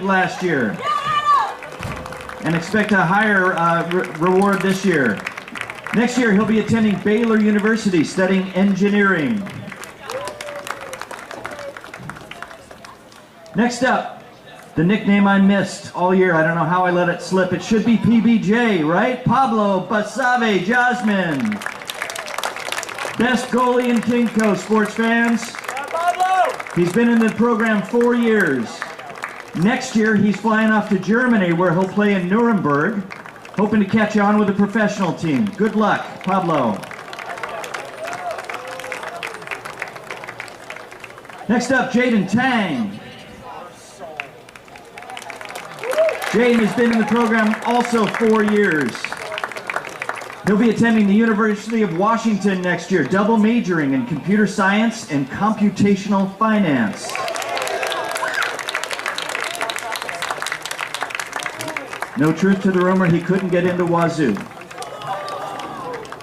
last year and expect a higher reward this year. Next year, he'll be attending Baylor University studying engineering. Next up, the nickname I missed all year. I don't know how I let it slip. It should be PBJ, right? Pablo Basabe Jasmine. Best goalie in Kingco, sports fans. He's been in the program 4 years. Next year, he's flying off to Germany, where he'll play in Nuremberg, hoping to catch on with a professional team. Good luck, Pablo. Next up, Jaden Tang. Jaden has been in the program also 4 years. He'll be attending the University of Washington next year, double majoring in computer science and computational finance. No truth to the rumor he couldn't get into Wazoo.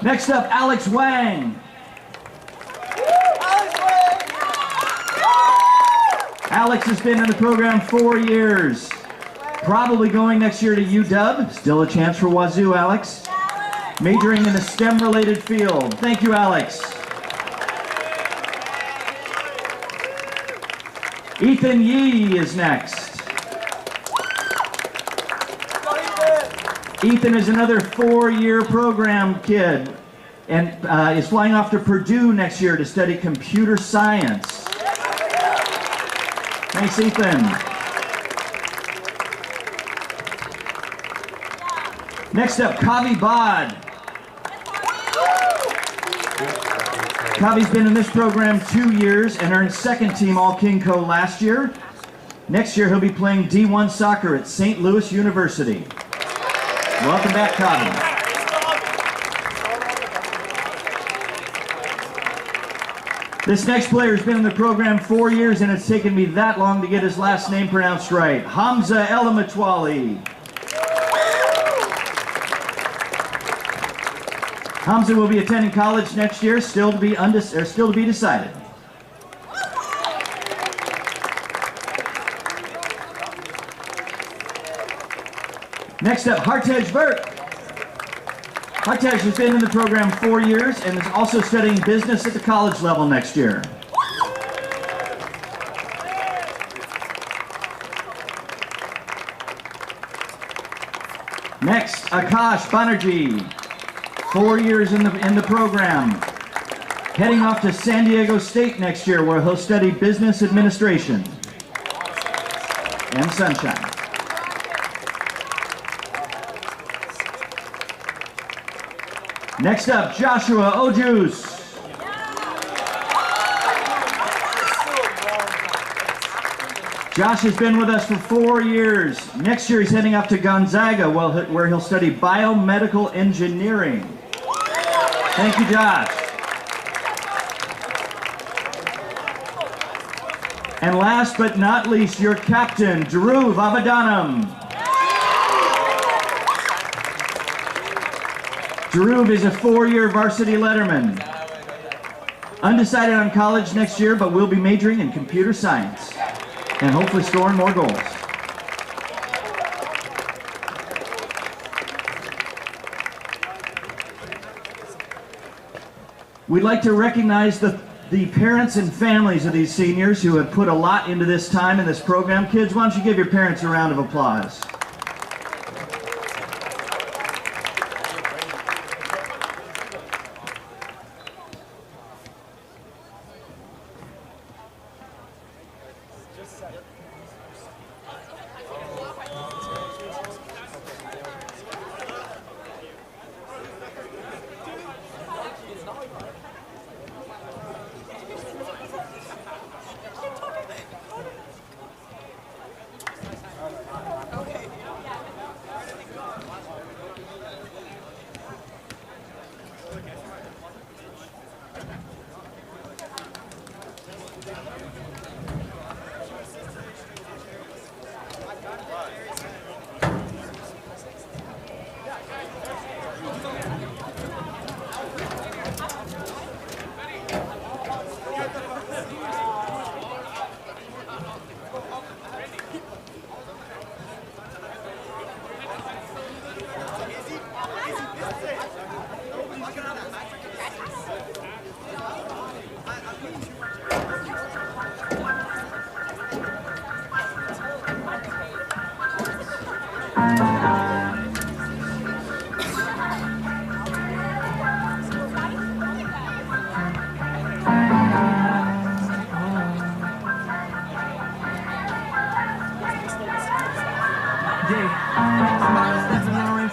Next up, Alex Wang. Alex has been in the program 4 years. Probably going next year to UW. Still a chance for Wazoo, Alex. Majoring in a STEM-related field. Thank you, Alex. Ethan Yee is next. Ethan is another 4-year program kid and is flying off to Purdue next year to study computer science. Thanks, Ethan. Next up, Kavi Bod. Kavi's been in this program 2 years and earned second team All-Kingco last year. Next year, he'll be playing D1 soccer at St. Louis University. Welcome back, Kavi. This next player has been in the program 4 years, and it's taken me that long to get his last name pronounced right. Hamza Elamatwali. Hamza will be attending college next year, still to be decided. Next up, Hartej Burke. Hartej has been in the program 4 years and is also studying business at the college level next year. Next, Akash Banerjee. 4 years in the program. Heading off to San Diego State next year, where he'll study business administration and sunshine. Next up, Joshua Ojus. Josh has been with us for 4 years. Next year he's heading off to Gonzaga, where he'll study biomedical engineering. Thank you, Josh. And last but not least, your captain, Dhruv Avadanam. Dhruv is a 4-year varsity letterman. Undecided on college next year, but will be majoring in computer science and hopefully scoring more goals. We'd like to recognize the parents and families of these seniors who have put a lot into this time in this program. Kids, why don't you give your parents a round of applause? Okay.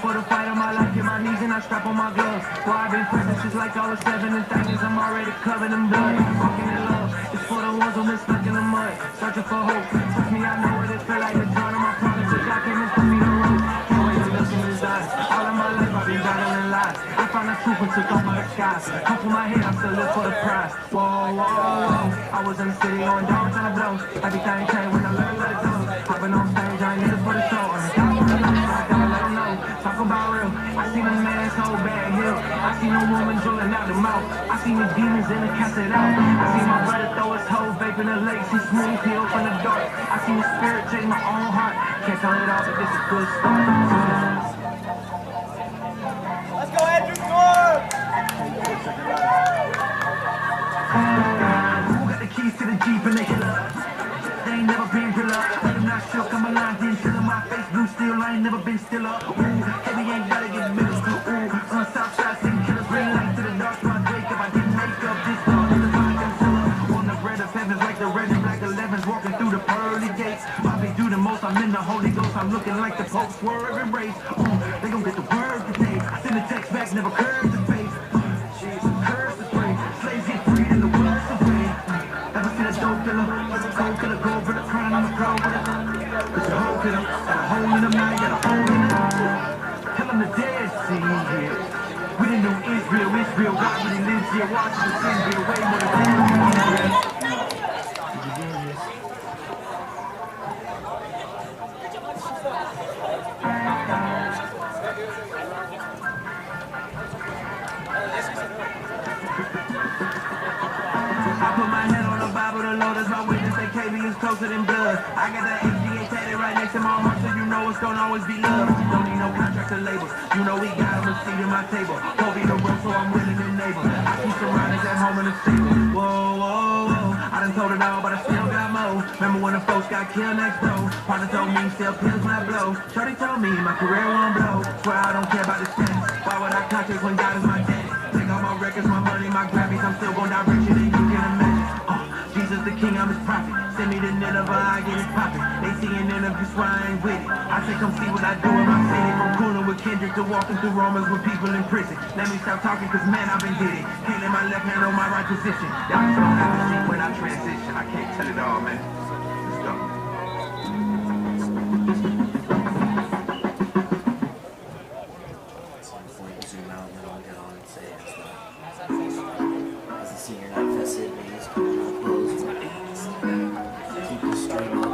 For the fight of my life, get my knees and I strap on my gloves. Boy, I've been practicing since like I was 7 and things I'm already covered in blood. Walking in love, it's for the ones who've been stuck in the mud, searching for hope. Trust me, I know what it feel like to drown in my promises. God came and put me the road. Can't wait to look in his eyes. All of my life I've been battling lies. I found the truth and took off my disguise. Come for my head, I'm still live for the prize. Whoa, whoa, whoa. I was in the city going down trying to blow. Everything changed when I learned how to go. Hopping on stage, I ain't need it for the show. Talk about real. I seen a man so bad here. I seen a woman drooling out the mouth. I seen the demons in the cast it out. I seen my brother throw his hoe vape in the lake. She smooth, he opened the door. I seen the spirit change my own heart. Can't tell it all, but this is a good start. Let's go, Andrew, score! Who got the keys to the Jeep and they hit up? They ain't never been real up. I'm not shook, I'm aligned, then chill in my face, blue steel. I ain't never been still up. Ooh, heavy ain't gotta get middle. Ooh, on south side, sitting killers, green light to the dark, my Drake. If I didn't make up this song, the vibe can fill up. On the bread of heavens, like the red and black 11s, walking through the pearly gates. Bobby do the most, I'm in the Holy Ghost. I'm looking like the Pope, swerve and race. Ooh, they gon' get the word today. Send the text back, never curve the face. Curse the spray, slaves get freed in the worst of way. Ever seen a dope killer? Cold killer, go for the crown, I'm a pro with it. Cause the whole killer, got a hole in the mind, got a hole in it. Tell them the dead see here. We didn't know Israel, Israel, God really lives here. Watching the sin be way more than Israel. I put my hand on the Bible, the Lord is my witness, that KB is closer than blood. I got the HGA tatted right next to my heart, so you know it's gonna always be love. Don't need no contract or labels, you know we got them a seat at my table. Kobe the road, so I'm willing to enable. I keep surrounded at home in the stable. Whoa, whoa, whoa, I done told it all, but I still got more. Remember when the folks got killed next door? Partner told me still pills not blow. Shorty told me my career won't blow. Swear I don't care about the stats. Why would I contract when God is my daddy? Take all my records, my money, my Grammys, I'm still gon' direct you, then you can imagine. Jesus the king, I'm his prophet. Send me to Nineveh, I get it poppin'. They see an interview, so I ain't with it. I say come see what I do in my city. From cooling with Kendrick to walking through Romans with people in prison. Let me stop talking, cause man, I've been did it. Can't let my left hand on my right position. Y'all just gon' have to see when I transition. I can't tell it all, man. Let's go. Zoom out and then I'll get on and say as the senior night festivities come to a close, keep the stream up.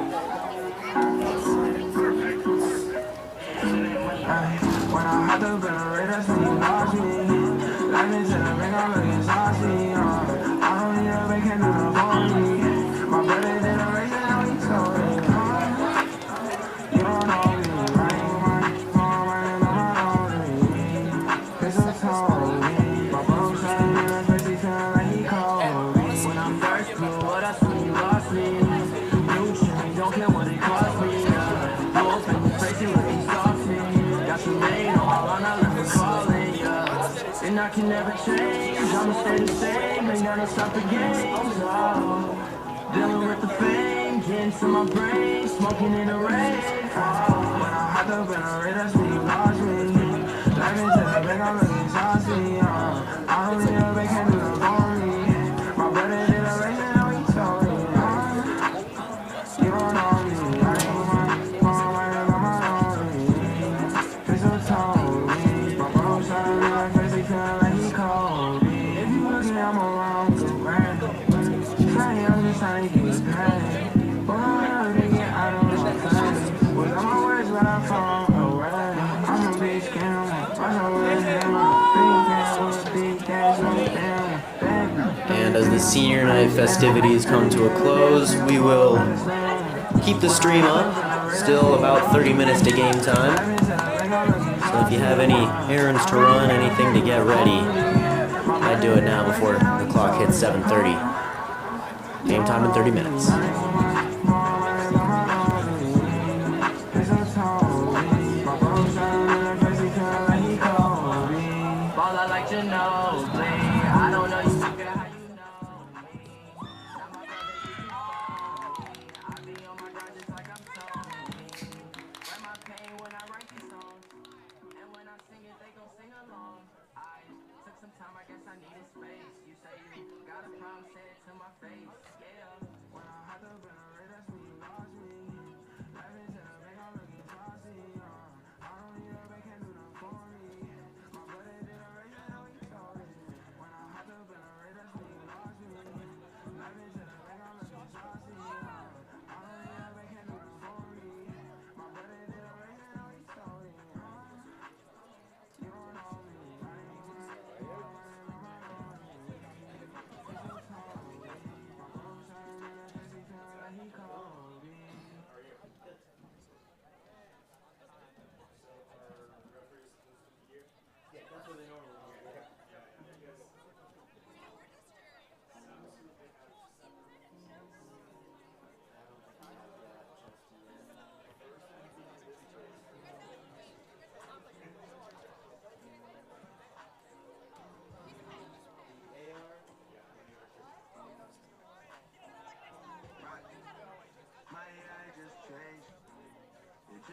When I had to venerate, that's when you lost me. Life into the ring, I'm looking saucy. I don't need a break, can't do no for me. My brother did a race and now he told me. You don't know me, I ain't running on me. It's a told me. My bro shot me in the face, he feeling like he called me. When I'm thirsty, well, that's when you lost me. You change, don't care what it cost me. You open your face, you looking saucy. Got you made on my run, I left me calling, yeah. And I can never change, I'ma stay the same, ain't gonna stop the game. Oh, dealing with the fame, getting to my brain, smoking in the rain. Oh, when I hopped up in a red, that's when you lost me. Life into the bank, I'm looking saucy. I don't need a break, can't do no for me. My brother did a race and now he told me. You don't know me, I ain't running on my own. It's a told me. My bro shot me in the face, he feeling like he called me. If you looking, I'm around the brand. I'm just trying to get it paid. But I'm never get out of my face. Was on my words, but I'm from away. I'm a bitch, can't And as the senior night festivities come to a close, we will keep the stream up. Still about 30 minutes to game time. So if you have any errands to run, anything to get ready, I'd do it now before the clock hits 7:30. Game time in 30 minutes.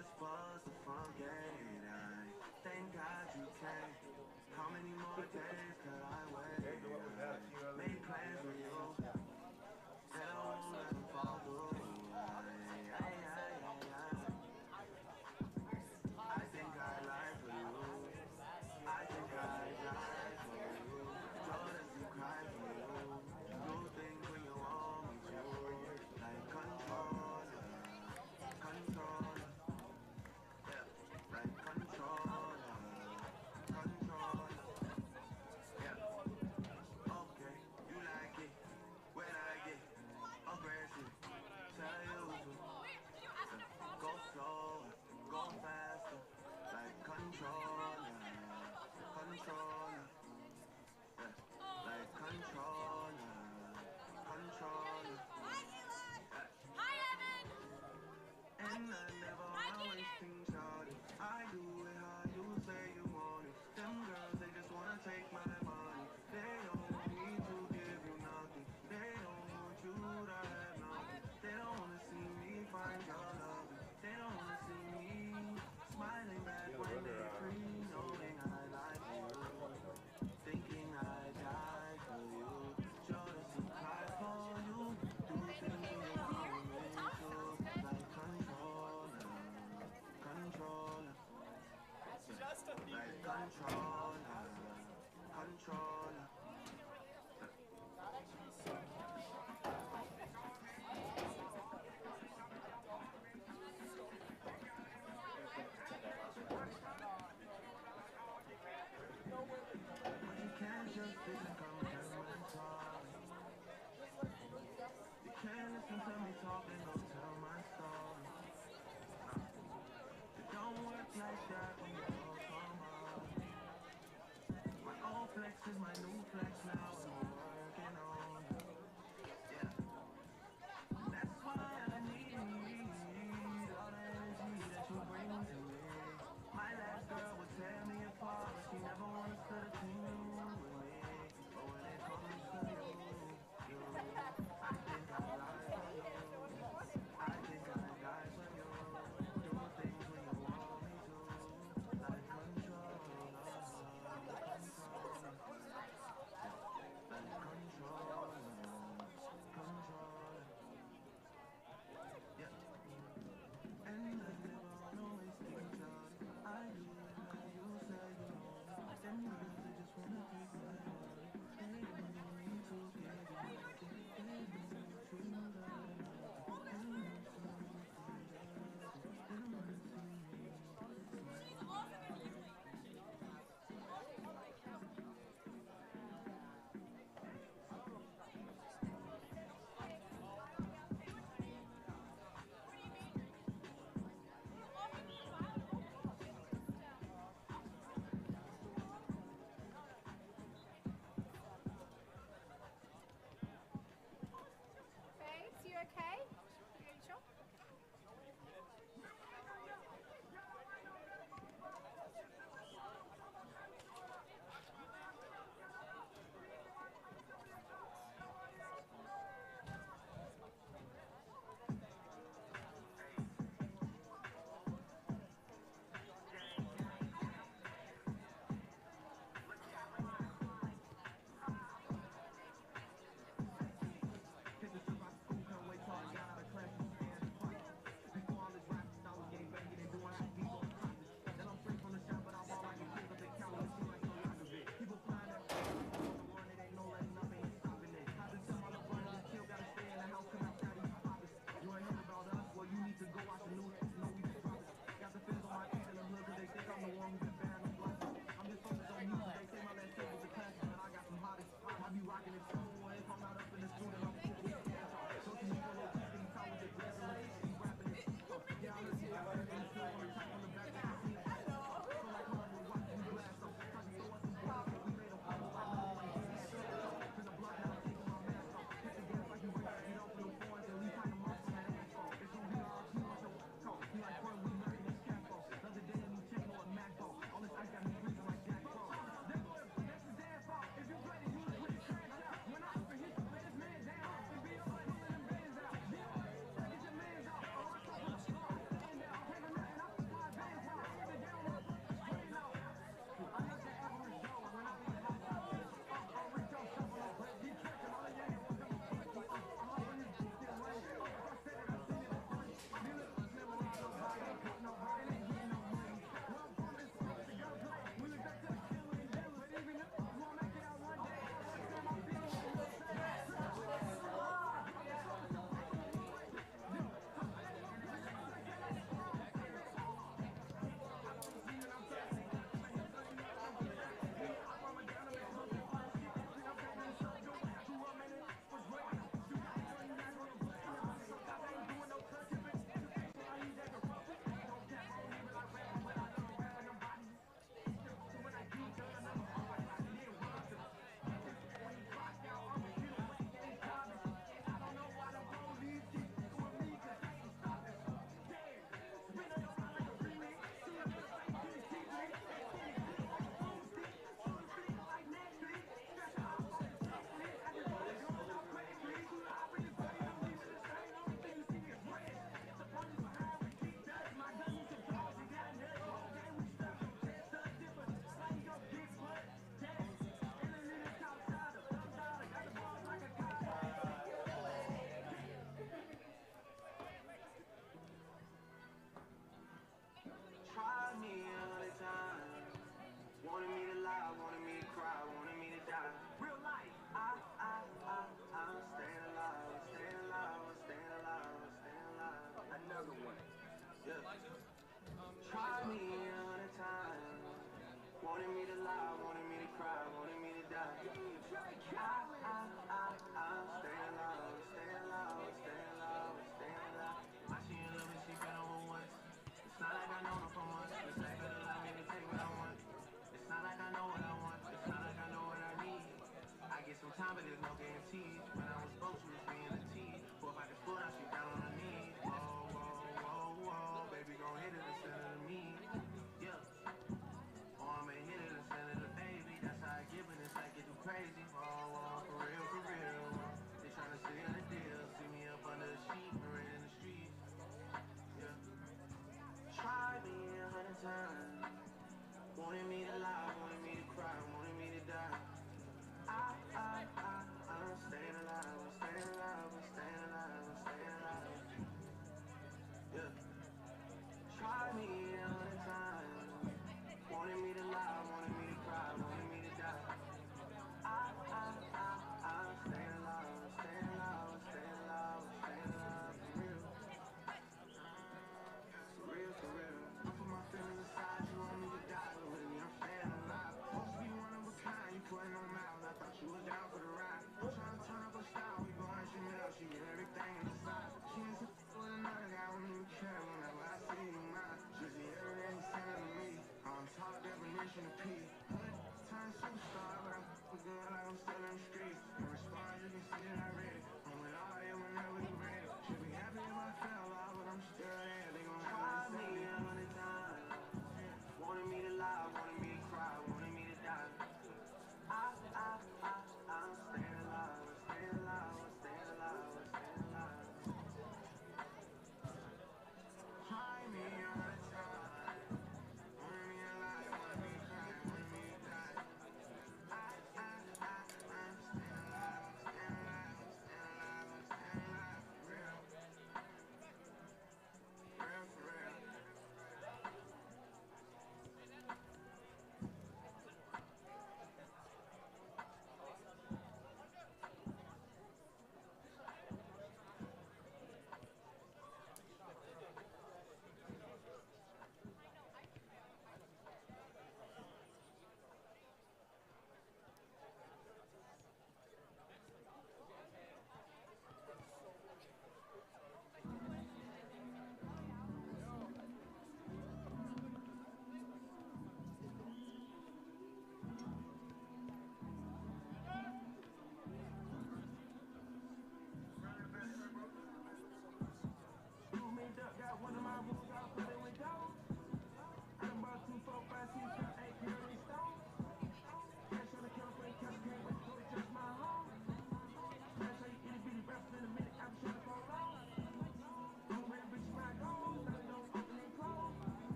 just was to forget. I thank God you came. How many more days could I wait? I made plans with you, and I won't let them fall through. I think I lie for you. I think I die for you. Jordan, you cry for you. Do things when you want me to. Like controller, controller. Yeah, like controller, controller. Yeah, okay, you like it when I get aggressive. Tell you to go slower, go faster. Like controller, controller. Yeah, like controller, controller. Hi, Evan! And I never wanna waste things, shawty. I do it how you say you want it. Them girls, they just wanna take my money. They don't want me to give you nothing. They don't want you to have nothing. They don't wanna see me find your love. They don't wanna see me smiling back when they're free, knowing I lie for you, thinking I die for you. Sure to see cry for you. Do things you want me to. Like controller, controller. Like controller, controller. But you can't just sit and come tell my story. You can't listen to me talk and go tell my story. It don't work like that when you go from home. My old flex is my new flex now, and we're working on it. Yeah, that's why I need all the energy that you bring to me. My last girl would tear me apart, but she never once put a thing with me. But when it comes to you, I think I lie for you.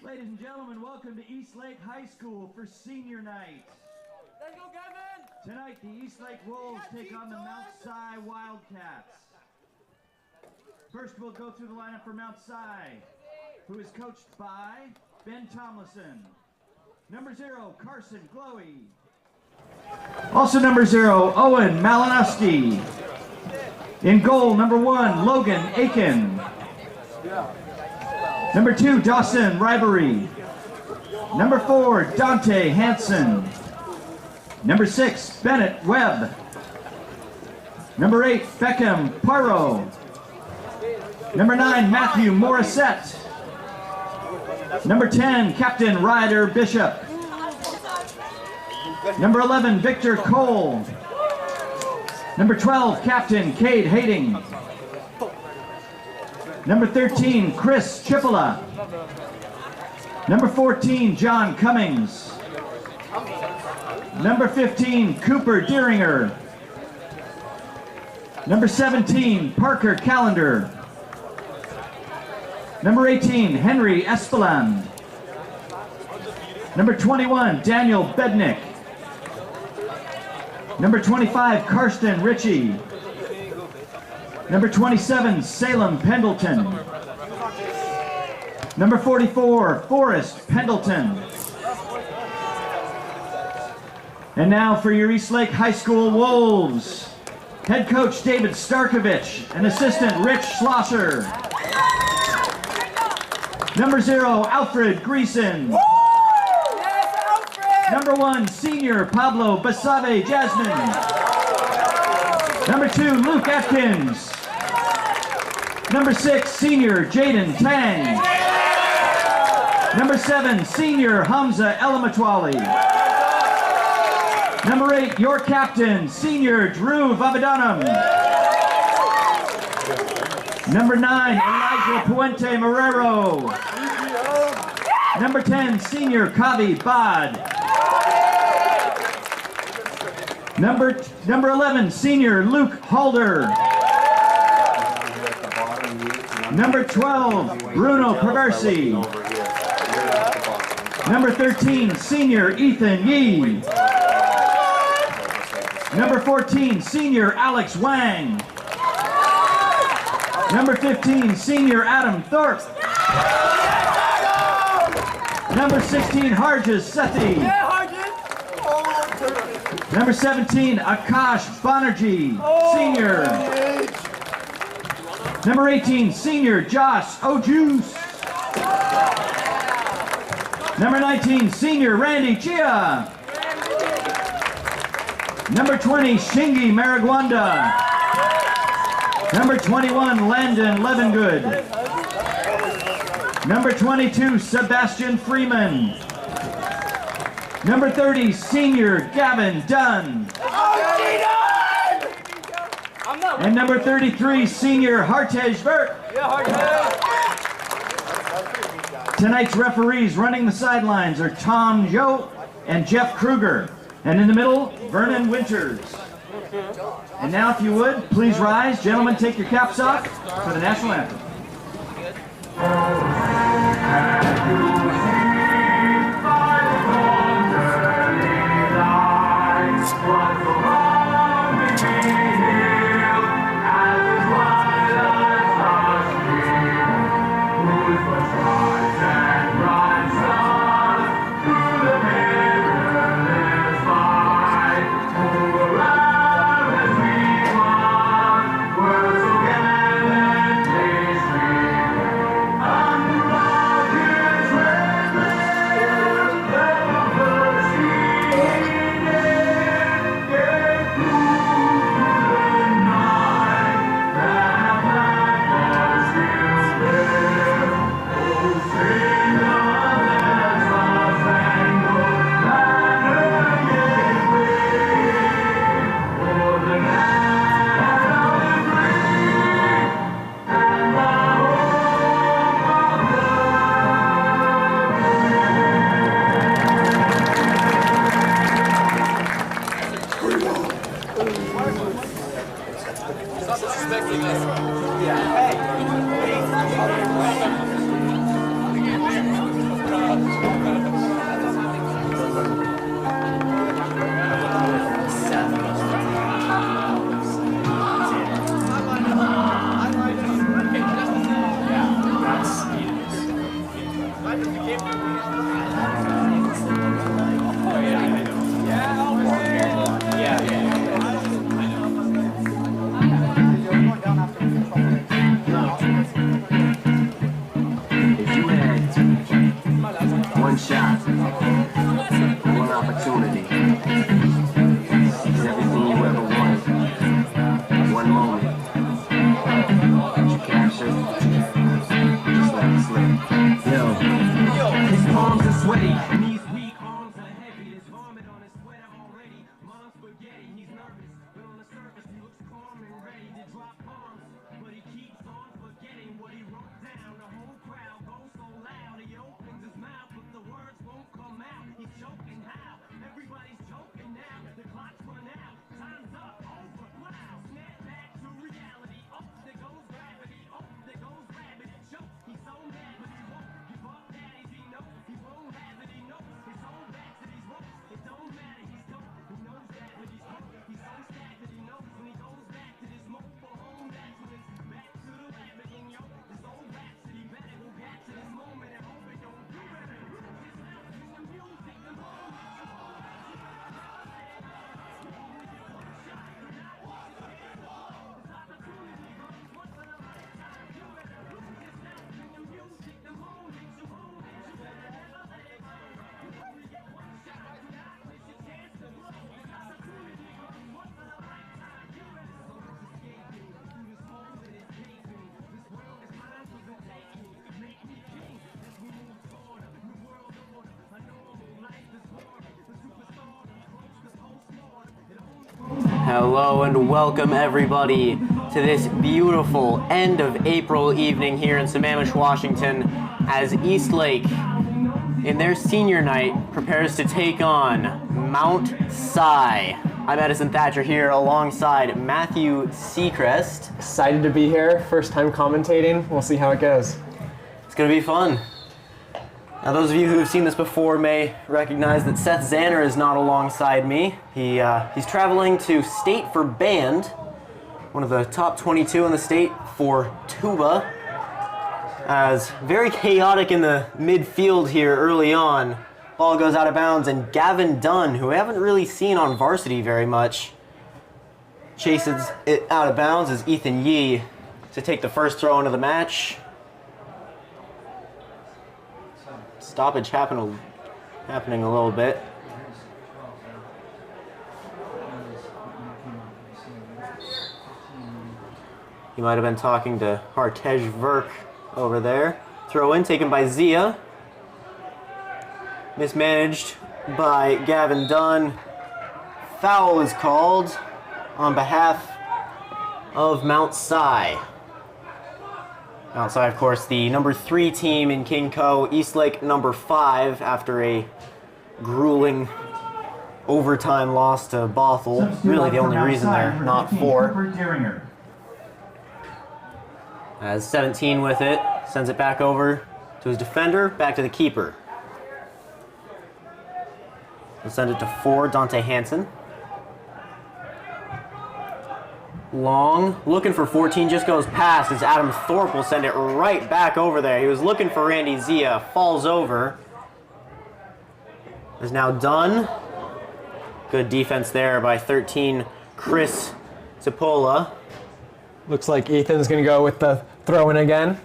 Ladies and gentlemen, welcome to Eastlake High School for senior night. Let's go, Kevin! Tonight, the Eastlake Wolves take on the Mount Si Wildcats. First, we'll go through the lineup for Mount Si, who is coached by Ben Tomlinson. Number 0, Carson Glowy. Also number 0, Owen Malinowski. In goal, number 1, Logan Aiken. Number 2, Dawson Ribery. Number 4, Dante Hansen. Number 6, Bennett Webb. Number 8, Beckham Paro. Number 9, Matthew Morissette. Number 10, Captain Ryder Bishop. Number 11, Victor Cole. Number 12, Captain Cade Hading. Number 13, Chris Chipola. Number 14, John Cummings. Number 15, Cooper Deeringer. Number 17, Parker Callender. Number 18, Henry Espeland. Number 21, Daniel Bednick. Number 25, Karsten Ritchie. Number 27, Salem Pendleton. Number 44, Forrest Pendleton. And now for your Eastlake High School Wolves. Head coach David Starkovich and assistant Rich Schlosser. Number 0, Alfred Greason. Yes, Alfred! Number 1, senior Pablo Basave Jasmine. Number 2, Luke Atkins. Number 6, senior Jaden Tang. Number 7, senior Hamza Elamatwali. Number 8, your captain, senior Drew Vabadanam. Number 9, Elijah Puente Marrero. Number 10, senior Kavi Bad. Number 11, senior Luke Halder. Number 12, Bruno Perversi. Number 13, senior Ethan Yee. Number 14, senior Alex Wang. Number 15, senior Adam Thorpe. Number 16, Harjas Sethi. Number 17, Akash Banerjee, senior. Number 18, senior Josh Ojus. Number 19, senior Randy Chia. Number 20, Shingi Maragwanda. Number 21, Landon Levengood. Number 22, Sebastian Freeman. Number 30, senior Gavin Dunn. And number 33, senior Hartej Vert. Tonight's referees running the sidelines are Tom Joe and Jeff Kruger. And in the middle, Vernon Winters. And now, if you would, please rise. Gentlemen, take your caps off for the national anthem. If you had one shot, one opportunity, everything you ever wanted, one moment, that you captured, just let it slip. Yo, his palms are sweaty, knees weak, arms are heavy, there's vomit on his sweater already. Mom's spaghetti, he's nervous, but on the surface he looks calm and ready to drop bombs. But he keeps on forgetting what he wrote down. The whole crowd goes so loud, he opens his mouth, but the words won't come out. He's choking how? Everybody's choking now. The clock's run out, time's up, over, wow. Snap back to reality. Oh, there goes gravity. Oh, there goes rabbit. Choke. He's so mad, but he won't give up. Daddies, he knows he won't have it. He knows his whole back to these ropes. It don't matter. He's dope. He knows that, but he's broke. He's so stacked that he knows when he goes back to this mobile home. That's when it's back to the lab again, yo. This old rhapsody better go back to this moment and hope it don't do better. His mouth is the music, the moment. Hello and welcome everybody to this beautiful end of April evening here in Sammamish, Washington, as Eastlake, in their senior night, prepares to take on Mount Si. I'm Edison Thatcher here alongside Matthew Seacrest. Excited to be here. First time commentating. We'll see how it goes. It's going to be fun. Now, those of you who have seen this before may recognize that Seth Zanner is not alongside me. He's traveling to state for band, one of the top 22 in the state for tuba. As very chaotic in the midfield here early on, ball goes out of bounds, and Gavin Dunn, who I haven't really seen on varsity very much, chases it out of bounds as Ethan Yee to take the first throw into the match. Stoppage happening a little bit. He might have been talking to Hartej Verk over there. Throw in taken by Zia. Mismanaged by Gavin Dunn. Foul is called on behalf of Mount Si. Mount Si, of course, the number 3 team in King Co. Eastlake number 5 after a grueling overtime loss to Bothell. Really the only reason they're not 4. As 17 with it, sends it back over to his defender, back to the keeper. He'll send it to 4, Dante Hansen. Long, looking for 14, just goes past as Adam Thorpe will send it right back over there. He was looking for Randy Zia, falls over. Is now done. Good defense there by 13, Chris Cipolla. Looks like Ethan's going to go with the throw-in again.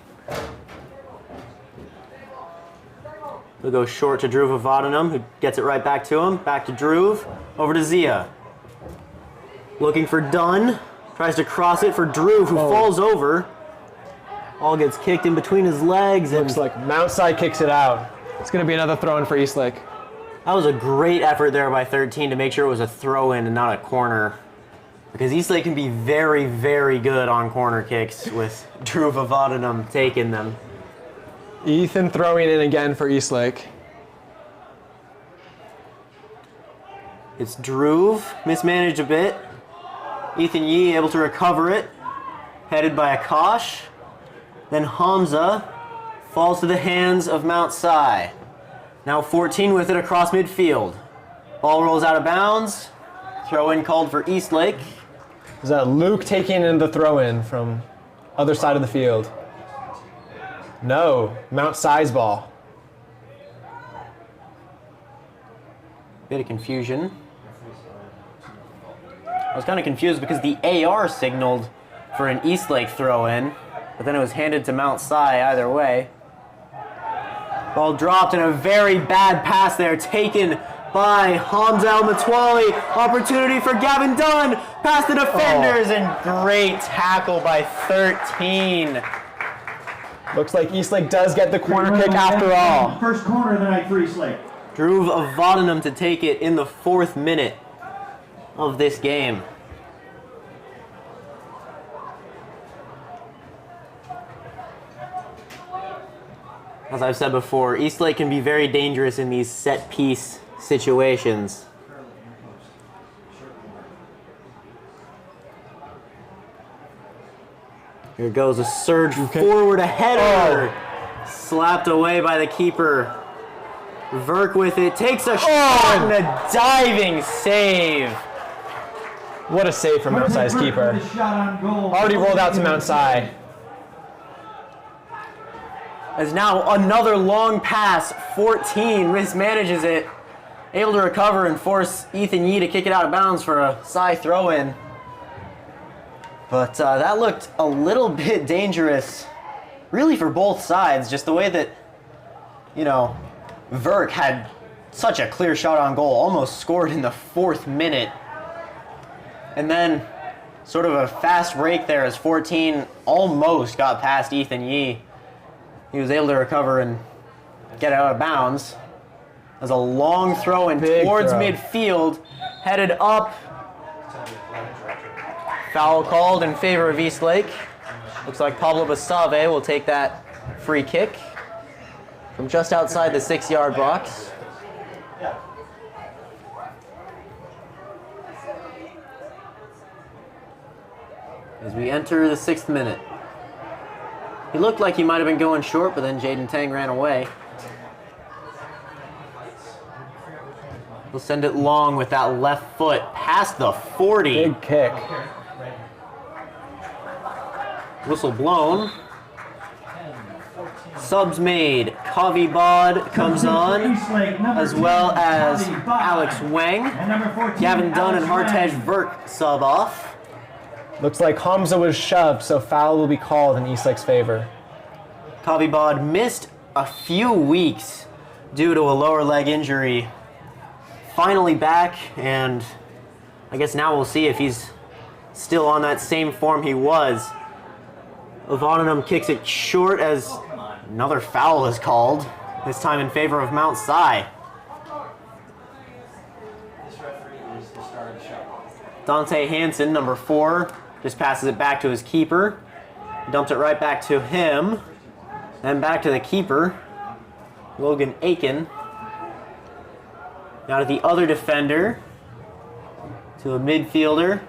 We'll go short to Drew Vavadanam, who gets it right back to him. Back to Drew, over to Zia. Looking for Dunn. Tries to cross it for Drew, who falls over. All gets kicked in between his legs. Looks like Mount Si kicks it out. It's going to be another throw-in for Eastlake. That was a great effort there by 13 to make sure it was a throw-in and not a corner. Because Eastlake can be very, very good on corner kicks with Drew Vavadanam taking them. Ethan throwing in again for Eastlake. It's Drew, mismanaged a bit. Ethan Yee able to recover it, headed by Akash. Then Hamza falls to the hands of Mount Si. Now 14 with it across midfield. Ball rolls out of bounds. Throw in called for Eastlake. Is that Luke taking in the throw-in from other side of the field? No, Mount Si's ball. Bit of confusion. I was kind of confused because the AR signaled for an Eastlake throw-in, but then it was handed to Mount Si either way. Ball dropped and a very bad pass there taken by Hamza El-Matwali. Opportunity for Gavin Dunn past the defenders and great tackle by 13. Looks like Eastlake does get the corner kick after all. First corner of the night for Eastlake. Dhruv Avananam to take it in the 4th minute of this game. As I've said before, Eastlake can be very dangerous in these set-piece situations. Here goes a surge forward, a header. Slapped away by the keeper. Verk with it, takes a shot and a diving save. What a save from Mount Si's keeper. Already rolled out to Mount Si. As now another long pass, 14, mismanages it. Able to recover and force Ethan Yee to kick it out of bounds for a Si throw-in. But that looked a little bit dangerous, really for both sides, just the way that, you know, Verk had such a clear shot on goal, almost scored in the 4th minute. And then sort of a fast break there as 14 almost got past Ethan Yee. He was able to recover and get out of bounds. As a long throw in towards midfield, headed up. Foul called in favor of Eastlake. Looks like Pablo Basave will take that free kick from just outside the 6-yard box. As we enter the 6th minute. He looked like he might have been going short, but then Jaden Tang ran away. He'll send it long with that left foot past the 40. Big kick. Whistle blown. Subs made. Kavi Bod comes on, as well as Alex Wang. Gavin Dunn and Hartej Verk sub off. Looks like Hamza was shoved, so foul will be called in Eastlake's favor. Kavi Bod missed a few weeks due to a lower leg injury. Finally back, and I guess now we'll see if he's still on that same form he was. Avananam kicks it short as another foul is called, this time in favor of Mount Si. Dante Hansen, number 4, just passes it back to his keeper. Dumped it right back to him. Then back to the keeper, Logan Aiken. Now to the other defender, to a midfielder.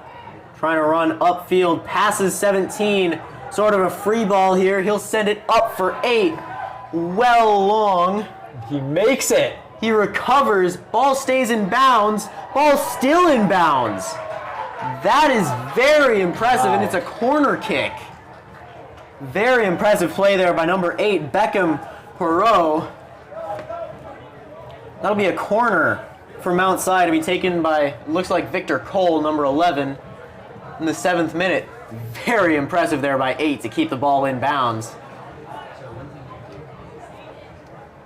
Trying to run upfield, passes 17. Sort of a free ball here. He'll send it up for 8. Well long. He makes it. He recovers. Ball stays in bounds. Ball still in bounds. That is very impressive, and it's a corner kick. Very impressive play there by number 8, Beckham Perot. That'll be a corner for Mount Si to be taken by, looks like Victor Cole, number 11, in the 7th minute. Very impressive there by 8 to keep the ball in bounds.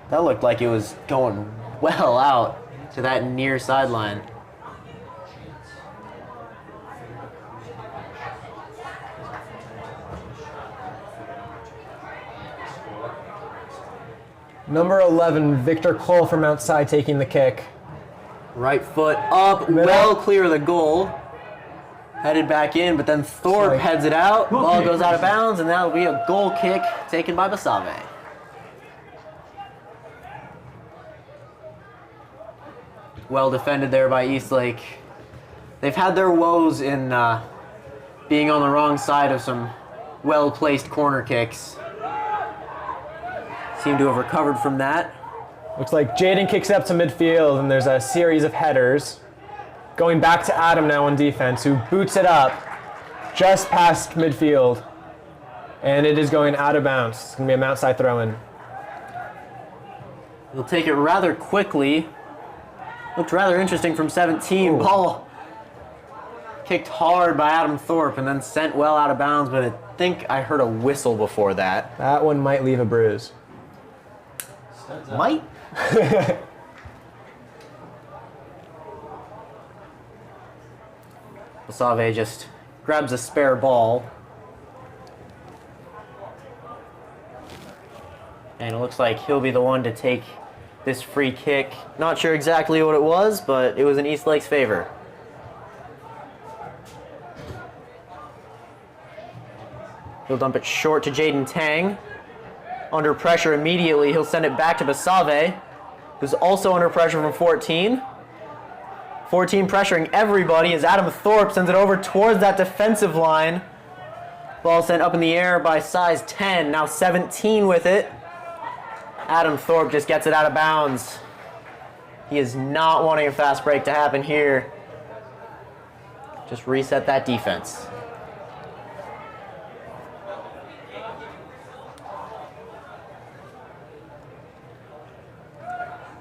That looked like it was going well out to that near sideline. Number 11, Victor Cole from outside taking the kick. Right foot up, well clear of the goal. Headed back in, but then Thorpe heads it out. Ball goes out of bounds, and that'll be a goal kick taken by Basave. Well defended there by Eastlake. They've had their woes in being on the wrong side of some well-placed corner kicks. Seem to have recovered from that. Looks like Jaden kicks it up to midfield, and there's a series of headers. Going back to Adam now on defense, who boots it up just past midfield. And it is going out of bounds. It's going to be a Mount Si throw-in. He'll take it rather quickly. Looked rather interesting from 17. Ball kicked hard by Adam Thorpe and then sent well out of bounds, but I think I heard a whistle before that. That one might leave a bruise. Might? Basave just grabs a spare ball. And it looks like he'll be the one to take this free kick. Not sure exactly what it was, but it was in Eastlake's favor. He'll dump it short to Jaden Tang. Under pressure immediately, he'll send it back to Basave, who's also under pressure from 14. 14 pressuring everybody as Adam Thorpe sends it over towards that defensive line. Ball sent up in the air by size 10, now 17 with it. Adam Thorpe just gets it out of bounds. He is not wanting a fast break to happen here. Just reset that defense.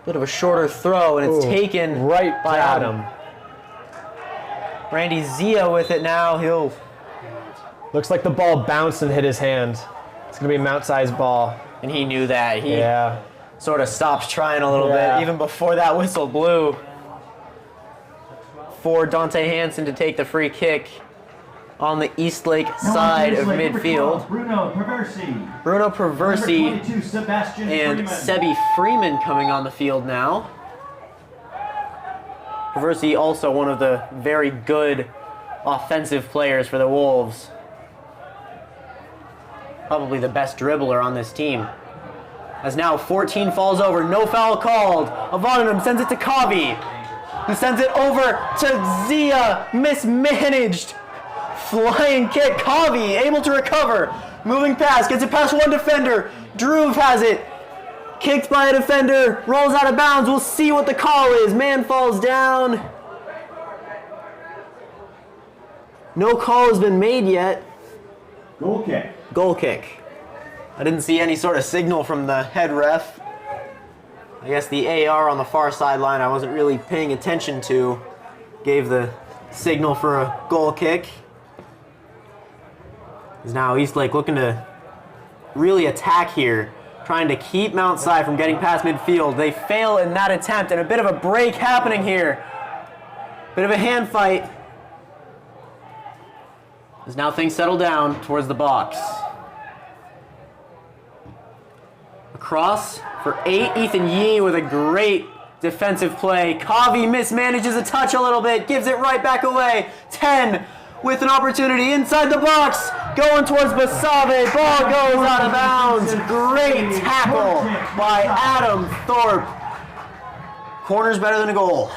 Bit of a shorter throw, and it's taken right by to Adam. Randy Zia with it now. He'll. Looks like the ball bounced and hit his hand. It's going to be a Mount-sized ball. And he knew that. He Yeah. sort of stopped trying a little Yeah. bit, even before that whistle blew. For Dante Hansen to take the free kick on the Eastlake side of midfield. Bruno Perversi. Bruno Perversi Number 22, Sebastian and Freeman. Sebi Freeman coming on the field now. Perversi also one of the very good offensive players for the Wolves. Probably the best dribbler on this team. As now 14 falls over, no foul called. Avoninum sends it to Kavi, who sends it over to Zia, mismanaged. Flying kick, Kavi able to recover. Moving pass, gets it past one defender. Drew has it. Kicked by a defender, rolls out of bounds. We'll see what the call is. Man falls down. No call has been made yet. Goal kick. Goal kick. I didn't see any sort of signal from the head ref. I guess the AR on the far sideline I wasn't really paying attention to gave the signal for a goal kick. Is now Eastlake looking to really attack here, trying to keep Mount Si from getting past midfield. They fail in that attempt, and a bit of a break happening here. Bit of a hand fight. As now things settle down towards the box. Across for 8, Ethan Yee with a great defensive play. Kavi mismanages a touch a little bit, gives it right back away. 10 with an opportunity inside the box, going towards Basave. Ball goes out of bounds. Great tackle by Adam Thorpe. Corner's better than a goal.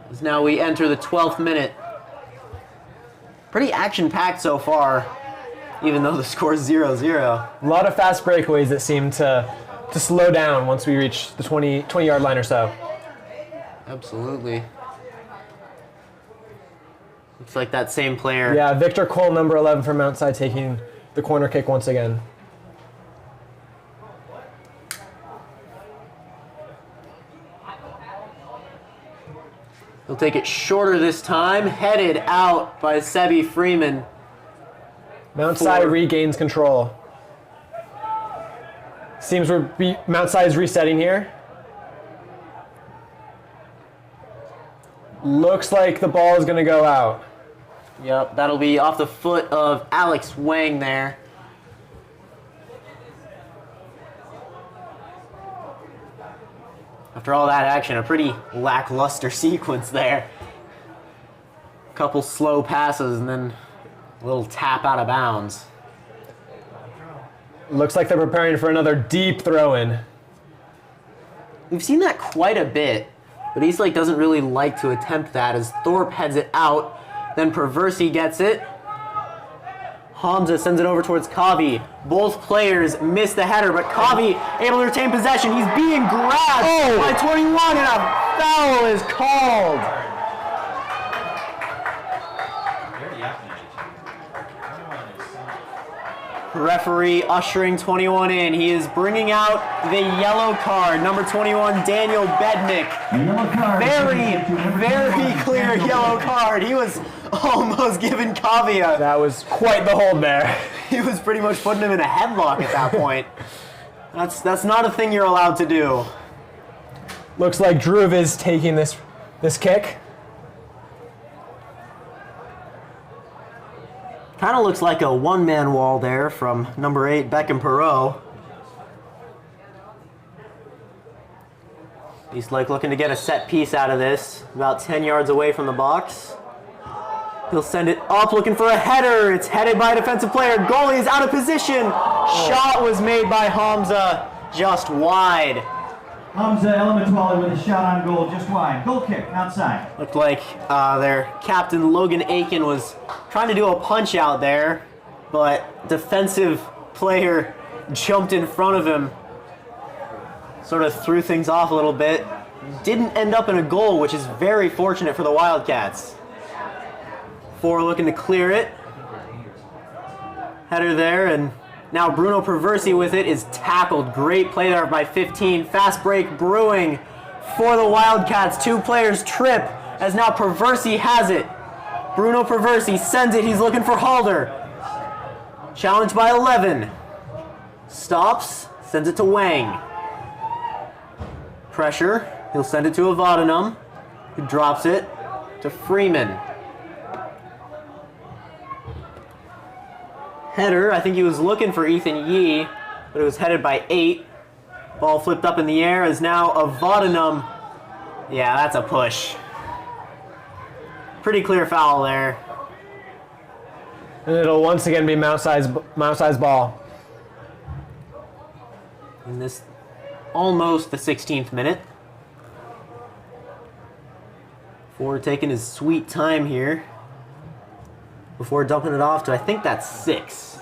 As now we enter the 12th minute. Pretty action-packed so far, even though the score is 0-0. A lot of fast breakaways that seem to slow down once we reach the 20-yard line or so. Absolutely. Looks like that same player. Yeah, Victor Cole, number 11 from Mount Si, taking the corner kick once again. He'll take it shorter this time, headed out by Sebi Freeman. Mount Si regains control. Seems Mount Si is resetting here. Looks like the ball is going to go out. Yep, that'll be off the foot of Alex Wang there. After all that action, a pretty lackluster sequence there. Couple slow passes and then a little tap out of bounds. Looks like they're preparing for another deep throw-in. We've seen that quite a bit, but Eastlake doesn't really like to attempt that as Thorpe heads it out. Then Perversi gets it. Hamza sends it over towards Kavi. Both players miss the header, but Kavi able to retain possession. He's being grabbed by 21, and a foul is called. Referee ushering 21 in. He is bringing out the yellow card. Number 21, Daniel Bednick. A yellow card. Very clear yellow card. He was almost giving Kavia. That was quite the hold there. He was pretty much putting him in a headlock at that point. That's not a thing you're allowed to do. Looks like Drew is taking this kick. Kind of looks like a one-man wall there from number 8, Beckham Perot. Eastlake looking to get a set piece out of this, about 10 yards away from the box. He'll send it up, looking for a header. It's headed by a defensive player. Goalie is out of position. Shot was made by Hamza, just wide. Hamza Elementwali with a shot on goal, just wide. Goal kick, outside. Looked like their captain, Logan Aiken, was trying to do a punch out there, but defensive player jumped in front of him, sort of threw things off a little bit. Didn't end up in a goal, which is very fortunate for the Wildcats. 4 looking to clear it. Header there, and now Bruno Perversi with it is tackled. Great play there by 15. Fast break brewing for the Wildcats. 2 players trip as now Perversi has it. Bruno Perversi sends it. He's looking for Halder. Challenged by 11. Stops. Sends it to Wang. Pressure. He'll send it to Avadanum, who drops it to Freeman. Header, I think he was looking for Ethan Yee, but it was headed by 8. Ball flipped up in the air as now Avadanum. Yeah, that's a push. Pretty clear foul there. And it'll once again be Mount Side's ball. In this almost the 16th minute. Ford taking his sweet time here before dumping it off to, I think that's 6.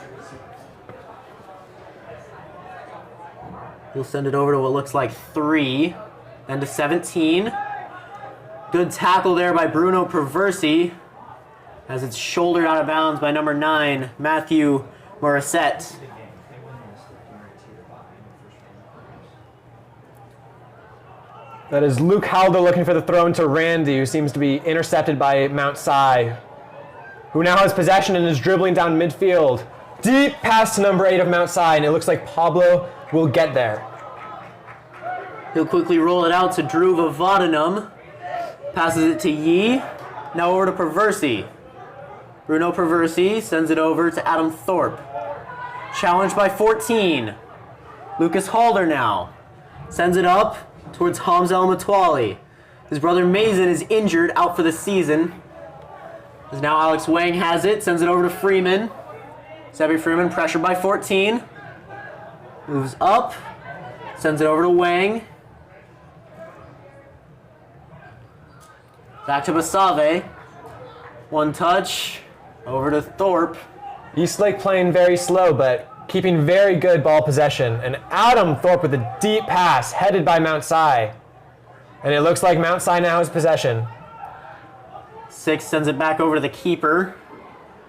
He'll send it over to what looks like 3, then to 17. Good tackle there by Bruno Perversi as it's shouldered out of bounds by number 9, Matthew Morissette. That is Luke Halder looking for the throw into Randy, who seems to be intercepted by Mount Si, who now has possession and is dribbling down midfield. Deep pass to number 8 of Mount Si, and it looks like Pablo will get there. He'll quickly roll it out to Drew Vavadanum. Passes it to Yee. Now over to Perversi. Bruno Perversi sends it over to Adam Thorpe. Challenged by 14. Lucas Halder now. Sends it up towards Hamza El-Matwali. His brother Mason is injured, out for the season. As now Alex Wang has it, sends it over to Freeman. Sebi Freeman pressured by 14. Moves up, sends it over to Wang. Back to Basave. One touch, over to Thorpe. Eastlake playing very slow, but keeping very good ball possession. And Adam Thorpe with a deep pass, headed by Mount Si. And it looks like Mount Si now has possession. 6 sends it back over to the keeper.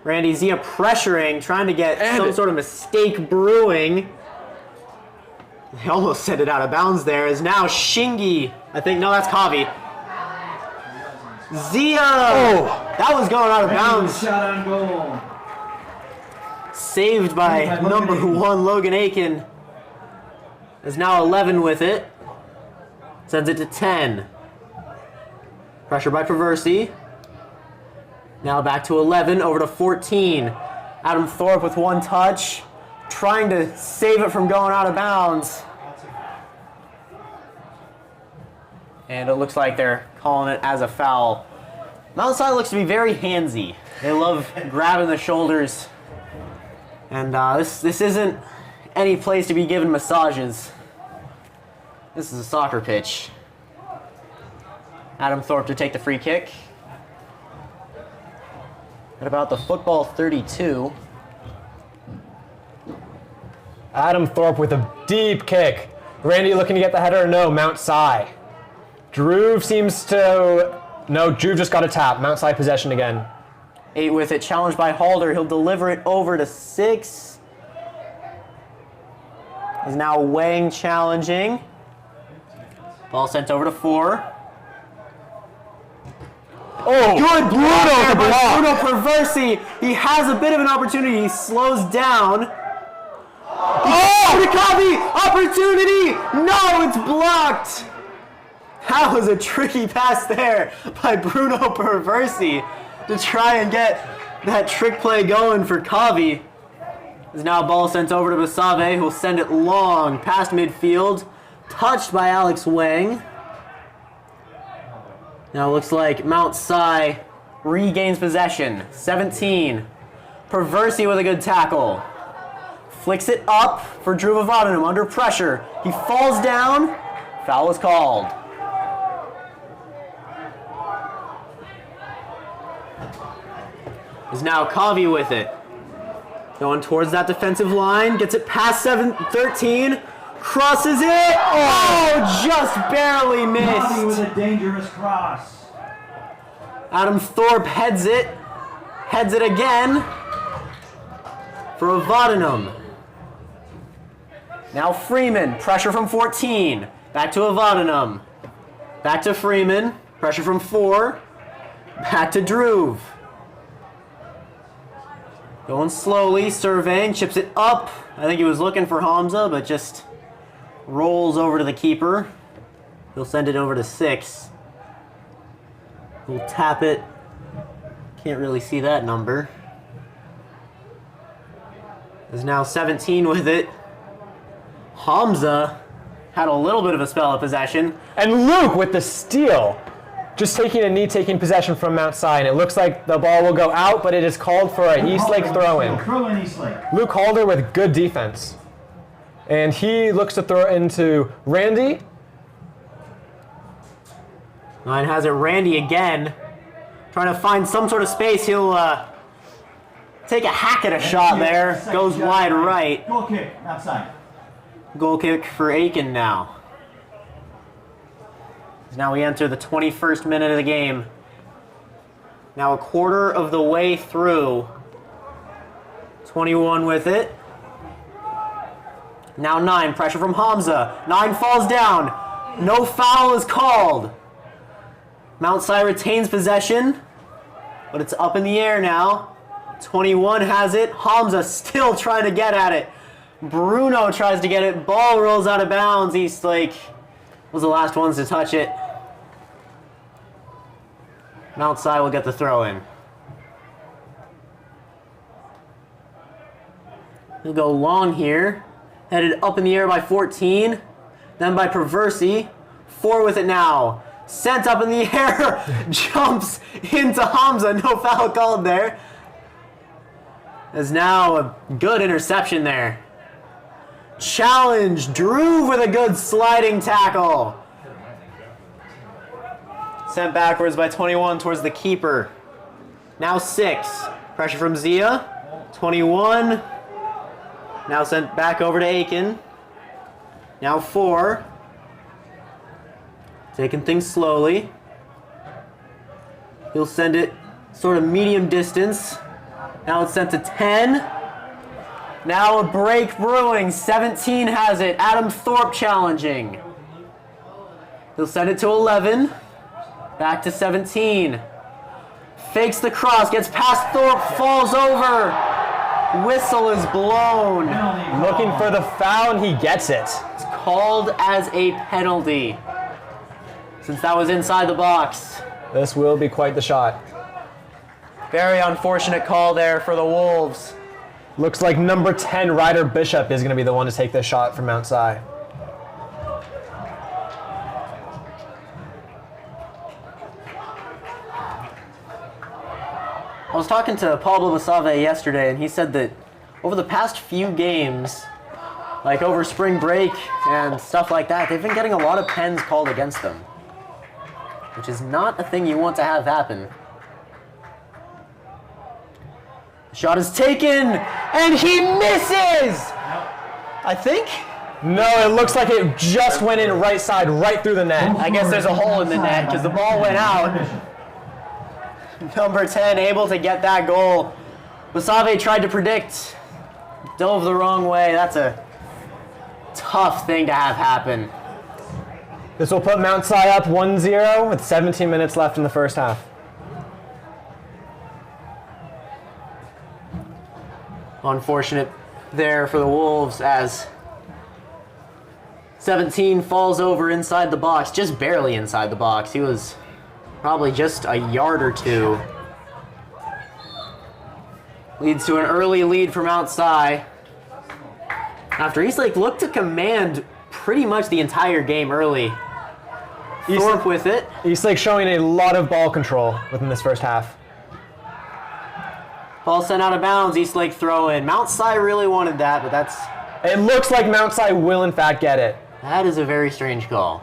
Randy Zia pressuring, trying to get some sort of mistake brewing. He almost sent it out of bounds there. Is now Shingi. I think, no, that's Kavi. Zia! Oh, that was going out of bounds. Shot on goal. Saved by number 1, Logan Aiken. Is now 11 with it. Sends it to 10. Pressure by Perversi. Now back to 11, over to 14. Adam Thorpe with one touch, trying to save it from going out of bounds. And it looks like they're calling it as a foul. Mount Si looks to be very handsy. They love grabbing the shoulders. And this isn't any place to be given massages. This is a soccer pitch. Adam Thorpe to take the free kick. At about the football 32. Adam Thorpe with a deep kick. Randy looking to get the header, no, Mount Si. Drew seems to, no, Drew just got a tap. Mount Si possession again. 8 with it, challenged by Halder. He'll deliver it over to 6. is now Wang challenging. Ball sent over to 4. Oh, Good Bruno block to by block. Bruno Perversi. He has a bit of an opportunity. He slows down. Oh, Rikabi! Opportunity! No, it's blocked! That was a tricky pass there by Bruno Perversi to try and get that trick play going for Kavi. There's now a ball sent over to Basave, who'll send it long past midfield. Touched by Alex Wang. Now it looks like Mount Si regains possession. 17. Perversi with a good tackle. Flicks it up for Drew Vavadanum under pressure. He falls down. Foul is called. Is now Kavi with it. Going towards that defensive line. Gets it past 13. Crosses it. Oh, just barely Kavi with missed. a dangerous cross. Adam Thorpe heads it. Heads it again. For Avadanum. Now Freeman. Pressure from 14. Back to Avadanum. Back to Freeman. Pressure from 4. Back to Druve. Going slowly, surveying, chips it up. I think he was looking for Hamza, but just rolls over to the keeper. He'll send it over to 6. He'll tap it. Can't really see that number. There's now 17 with it. Hamza had a little bit of a spell of possession. And Luke with the steal. Just taking a knee, taking possession from Mount Si, and it looks like the ball will go out, but it is called for a Eastlake throw-in. Throw in Eastlake. Luke Halder with good defense. And he looks to throw into Randy. Line has it Randy again. Trying to find some sort of space. He'll take a hack at a shot there. Goes wide right. Goal kick, outside. Goal kick for Aiken now. Now we enter the 21st minute of the game. Now a quarter of the way through. 21 with it. Now 9, pressure from Hamza. 9 falls down. No foul is called. Mount Si retains possession, but it's up in the air now. 21 has it. Hamza still trying to get at it. Bruno tries to get it. Ball rolls out of bounds. Eastlake was the last ones to touch it. Mount Si will get the throw in. He'll go long here. Headed up in the air by 14. Then by Perversi. 4 with it now. Sent up in the air. Jumps into Hamza. No foul called there. There's now a good interception there. Challenge. Drew with a good sliding tackle. Sent backwards by 21 towards the keeper. Now 6. Pressure from Zia. 21. Now sent back over to Aiken. Now 4. Taking things slowly. He'll send it sort of medium distance. Now it's sent to 10. Now a break brewing. 17 has it. Adam Thorpe challenging. He'll send it to 11. Back to 17. Fakes the cross, gets past Thorpe, falls over. Whistle is blown. Looking for the foul, and he gets it. It's called as a penalty, since that was inside the box. This will be quite the shot. Very unfortunate call there for the Wolves. Looks like number 10, Ryder Bishop, is going to be the one to take this shot from Mount Si. I was talking to Pablo Basave yesterday, and he said that over the past few games, like over spring break and stuff like that, they've been getting a lot of pens called against them, which is not a thing you want to have happen. The shot is taken, and he misses! I think? No, it looks like it just went in right side, right through the net. I guess there's a hole in the net because the ball went out. Number 10 able to get that goal. Basave tried to predict. Dove the wrong way. That's a tough thing to have happen. This will put Mount Si up 1-0 with 17 minutes left in the first half. Unfortunate there for the Wolves as 17 falls over inside the box, just barely inside the box. He was probably just a yard or two. Leads to an early lead for Mount Si. After Eastlake looked to command pretty much the entire game early. Thorpe with it. Eastlake showing a lot of ball control within this first half. Ball sent out of bounds, Eastlake throw in. Mount Si really wanted that, but that's... It looks like Mount Si will in fact get it. That is a very strange call.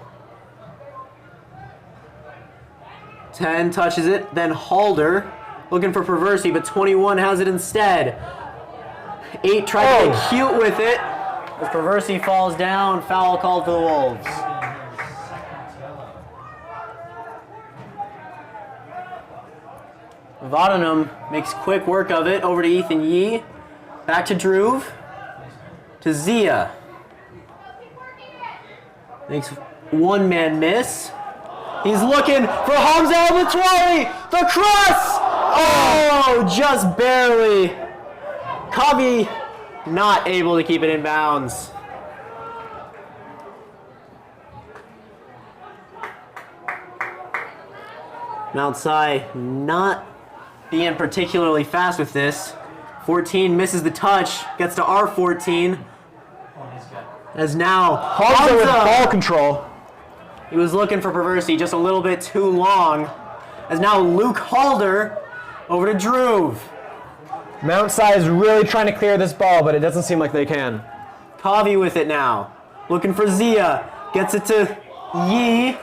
10 touches it, then Halder looking for Perversi, but 21 has it instead. 8 tried to get cute with it. As Perversi falls down, foul called for the Wolves. Vodenham makes quick work of it, over to Ethan Yee. Back to Druve. To Zia. Makes one-man miss. He's looking for Hamza El-Matwali. The cross! Oh, just barely. Kavi not able to keep it in bounds. Mount Si not being particularly fast with this. 14 misses the touch, gets to R14. As now Hamza with ball control. He was looking for Perversi just a little bit too long. As now Luke Halder over to Druve. Mount Si is really trying to clear this ball, but it doesn't seem like they can. Kavi with it now. Looking for Zia. Gets it to Yee.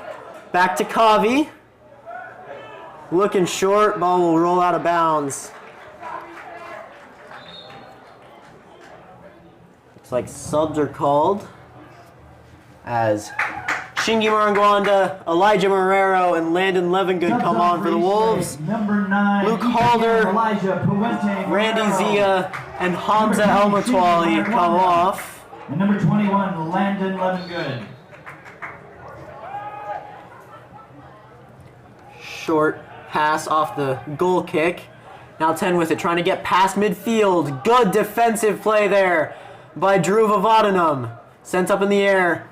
Back to Kavi. Looking short. Ball will roll out of bounds. Looks like subs are called. As Shingi Marangwanda, Elijah Marrero, and Landon Levengood come on for the Wolves. Number 9, Luke Halder, Elijah Puente, Randy Zia, and Hamza El-Matwali come off. And number 21, Landon Levengood. Short pass off the goal kick. Now 10 with it, trying to get past midfield. Good defensive play there by Drew Vavadanum. Sent up in the air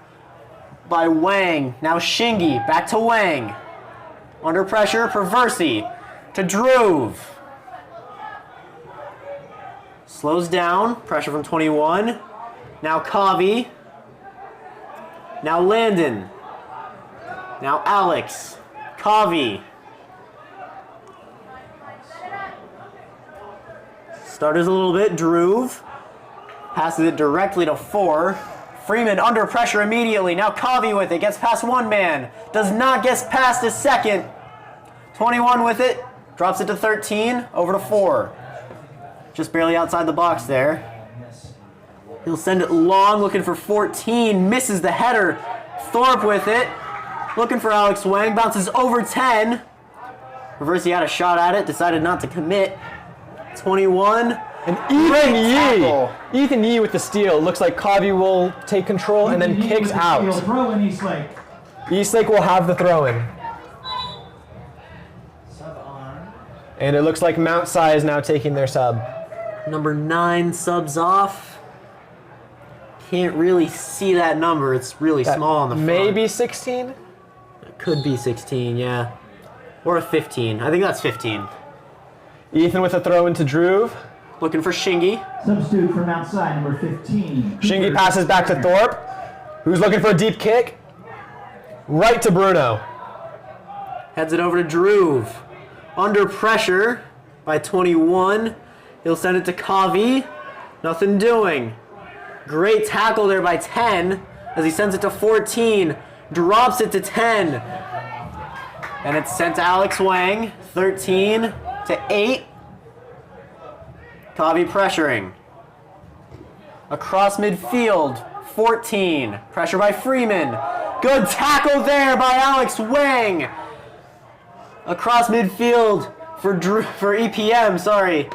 by Wang. Now Shingi, back to Wang. Under pressure, Perversi to Druve. Slows down, pressure from 21. Now Kavi. Now Landon. Now Alex. Kavi. Stutters a little bit, Druve. Passes it directly to 4. Freeman under pressure immediately. Now Kavi with it. Gets past one man. Does not get past a second. 21 with it. Drops it to 13. Over to 4. Just barely outside the box there. He'll send it long. Looking for 14. Misses the header. Thorpe with it. Looking for Alex Wang. Bounces over 10. Perversi had a shot at it. Decided not to commit. 21. And Ethan Yee with the steal. Looks like Kavi will take control and then kicks out. Throw in Eastlake. Eastlake will have the throw in. And it looks like Mount Si is now taking their sub. Number 9 subs off. Can't really see that number. It's really small on the front. Maybe 16? It could be 16, yeah. Or a 15. I think that's 15. Ethan with a throw into Druve. Looking for Shingi. Substitute from outside, number 15. Shingi passes back to Thorpe, who's looking for a deep kick. Right to Bruno. Heads it over to Druve. Under pressure by 21. He'll send it to Kavi. Nothing doing. Great tackle there by 10 as he sends it to 14. Drops it to 10. And it's sent to Alex Wang. 13 to 8. Kavi pressuring. Across midfield. 14. Pressure by Freeman. Good tackle there by Alex Wang. Across midfield for EPM, sorry.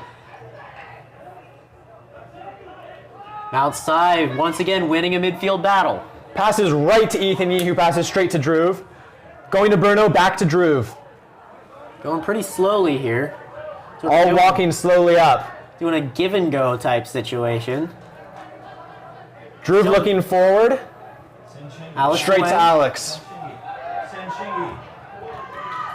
Mount Si once again winning a midfield battle. Passes right to Ethan Yee, who passes straight to Druve. Going to Bruno, back to Druve. Going pretty slowly here. All walking slowly up. Doing a give and go type situation. Druve looking forward. Alex Straight Wang to Alex.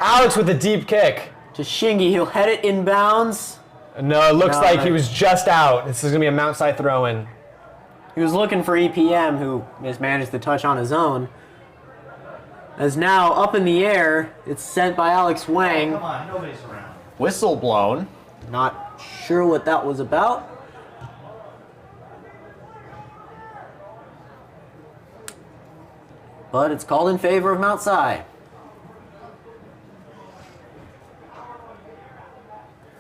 Alex with a deep kick. to Shingy. He'll head it inbounds. No, it looks No, like he was just out. This is going to be a Mount Si throw-in. He was looking for EPM, who has managed to touch on his own. As now, up in the air, it's sent by Alex Wang. Come on, nobody's around. Whistle blown. Not sure what that was about. But it's called in favor of Mount Si.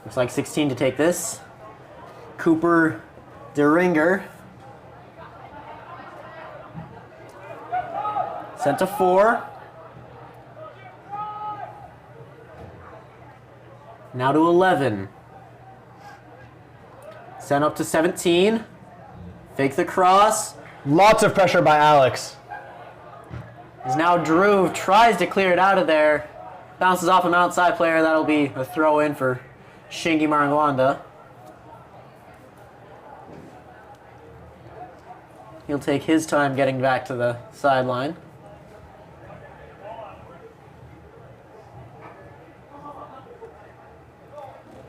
Looks like 16 to take this. Cooper DeRinger. Sent to 4. Now to 11. Sent up to 17. Fake the cross. Lots of pressure by Alex. As now Drew tries to clear it out of there. Bounces off a Mount Si player. That'll be a throw in for Shingy Marangwanda. He'll take his time getting back to the sideline.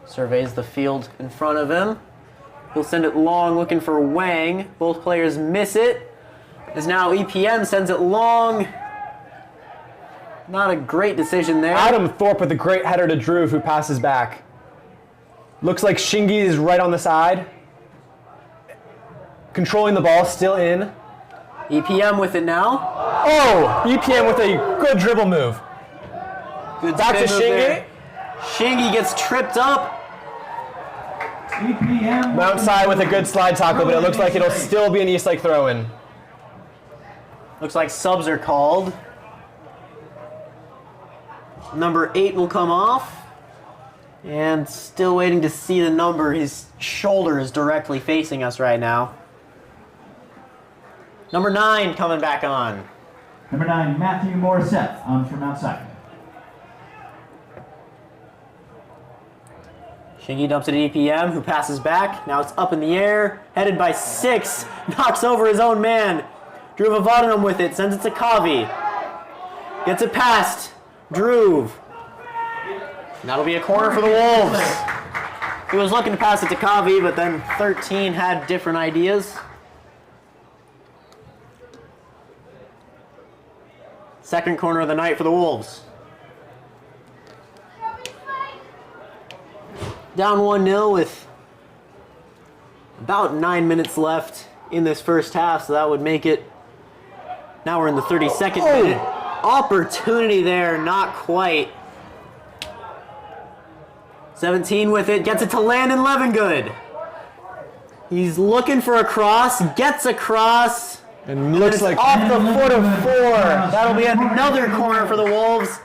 Surveys the field in front of him. He'll send it long, looking for Wang. Both players miss it. As now EPM sends it long. Not a great decision there. Adam Thorpe with a great header to Drew, who passes back. Looks like Shingy is right on the side. Controlling the ball, still in. EPM with it now. Oh! EPM with a good dribble move. Good Back to spin move Shingy. there. Shingy gets tripped up. EPM. Mount Si with a good slide tackle, but it looks like it'll still be an Eastlake throw-in. Looks like subs are called. Number 8 will come off. And still waiting to see the number. His shoulder is directly facing us right now. Number 9 coming back on. Number 9, Matthew Morissette on from outside. Shingy dumps it to EPM, who passes back. Now it's up in the air, headed by 6. Knocks over his own man. Drew Vavadanum with it, sends it to Kavi. Gets it past Drew. That'll be a corner for the Wolves. He was looking to pass it to Kavi, but then 13 had different ideas. Second corner of the night for the Wolves. Down 1-0 with about 9 minutes left in this first half, so that would make it. Now we're in the 32nd minute. Opportunity there, not quite. 17 with it, gets it to Landon Levengood. He's looking for a cross, gets a cross, And looks it's like off the foot of 4. That'll be another corner for the Wolves.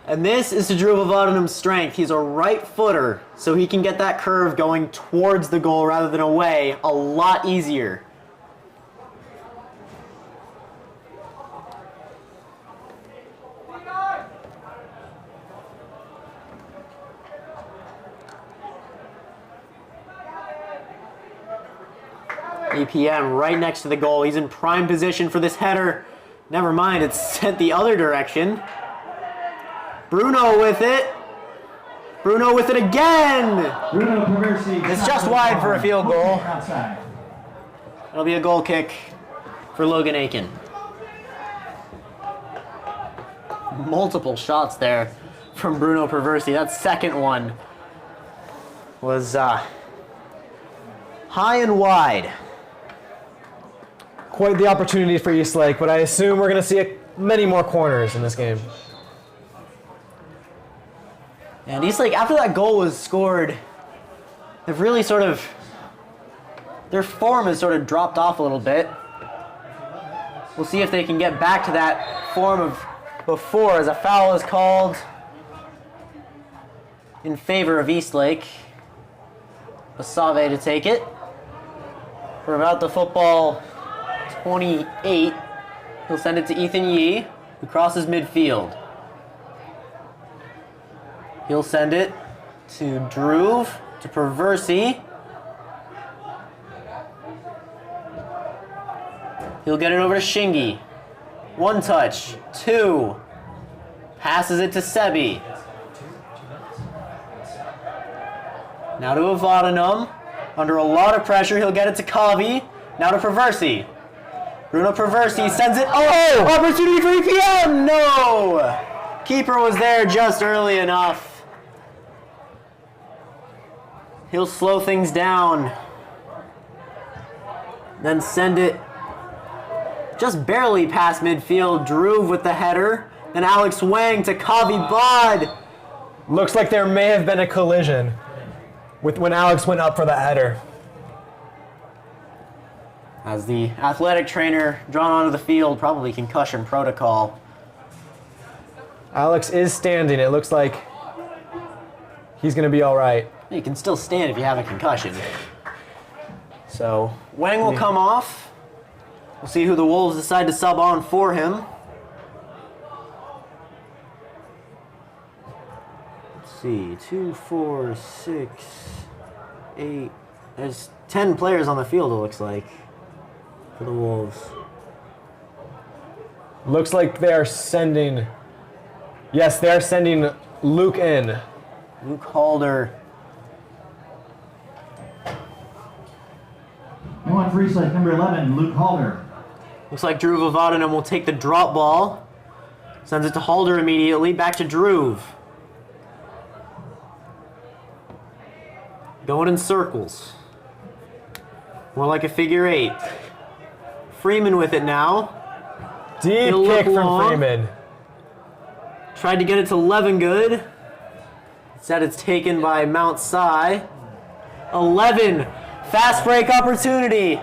And this is to Drew Vavadanum's strength. He's a right footer, so he can get that curve going towards the goal rather than away a lot easier. EPM right next to the goal. He's in prime position for this header. Never mind, it's sent the other direction. Bruno with it. Bruno with it again. Bruno Perversi. It's just wide for a field goal. Outside. It'll be a goal kick for Logan Aiken. Multiple shots there from Bruno Perversi. That second one was high and wide. quite the opportunity for Eastlake, but I assume we're going to see many more corners in this game. And Eastlake, after that goal was scored, they've really sort of, their form has sort of dropped off a little bit. We'll see if they can get back to that form of before, as a foul is called in favor of Eastlake. Basave to take it. For about the football 28, he'll send it to Ethan Yee, who crosses midfield. He'll send it to Druve, to Perversi. He'll get it over to Shingy. 1 touch, 2. Passes it to Sebi. Now to Avadanum. Under a lot of pressure, he'll get it to Kavi. Now to Perversi. Bruno Perversi sends it. Oh! Opportunity for EPM! No! Keeper was there just early enough. He'll slow things down. Then send it just barely past midfield. Druve with the header. Then Alex Wang to Kavi Bod. Looks like there may have been a collision with when Alex went up for the header. As the athletic trainer drawn onto the field, probably concussion protocol. Alex is standing. It looks like he's going to be all right. You can still stand if you have a concussion. So Wang will come off. We'll see who the Wolves decide to sub on for him. Let's see, 2, 4, 6, 8. There's 10 players on the field, it looks like, for the Wolves. Looks like they are sending... Yes, they are sending Luke in. Luke Halder. New on free slate, number 11, Luke Halder. Looks like Drew Vavadanum will take the drop ball. Sends it to Halder immediately. Back to Druve. Going in circles. More like a figure 8. Freeman with it now. Deep He'll kick look from long. Freeman. Tried to get it to Levengood. Instead it's taken by Mount Si. 11. Fast break opportunity.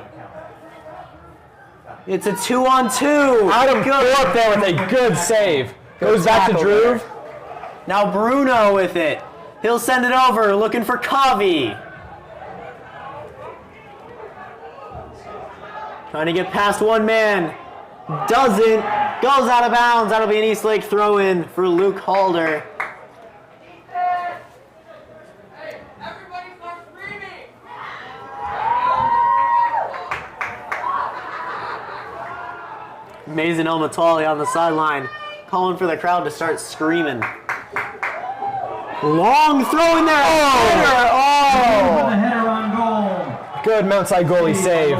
It's a 2-on-2. Adam Thorpe there with a good save. Goes back to tackle Druve. Now Bruno with it. He'll send it over, looking for Kavi. Trying to get past one man. Doesn't. Goes out of bounds. That'll be an Eastlake throw-in for Luke Halder. Everybody start screaming! Mason El Matali on the sideline, calling for the crowd to start screaming. Long throw in there. For Oh! the header on goal. Good Mount Si goalie save.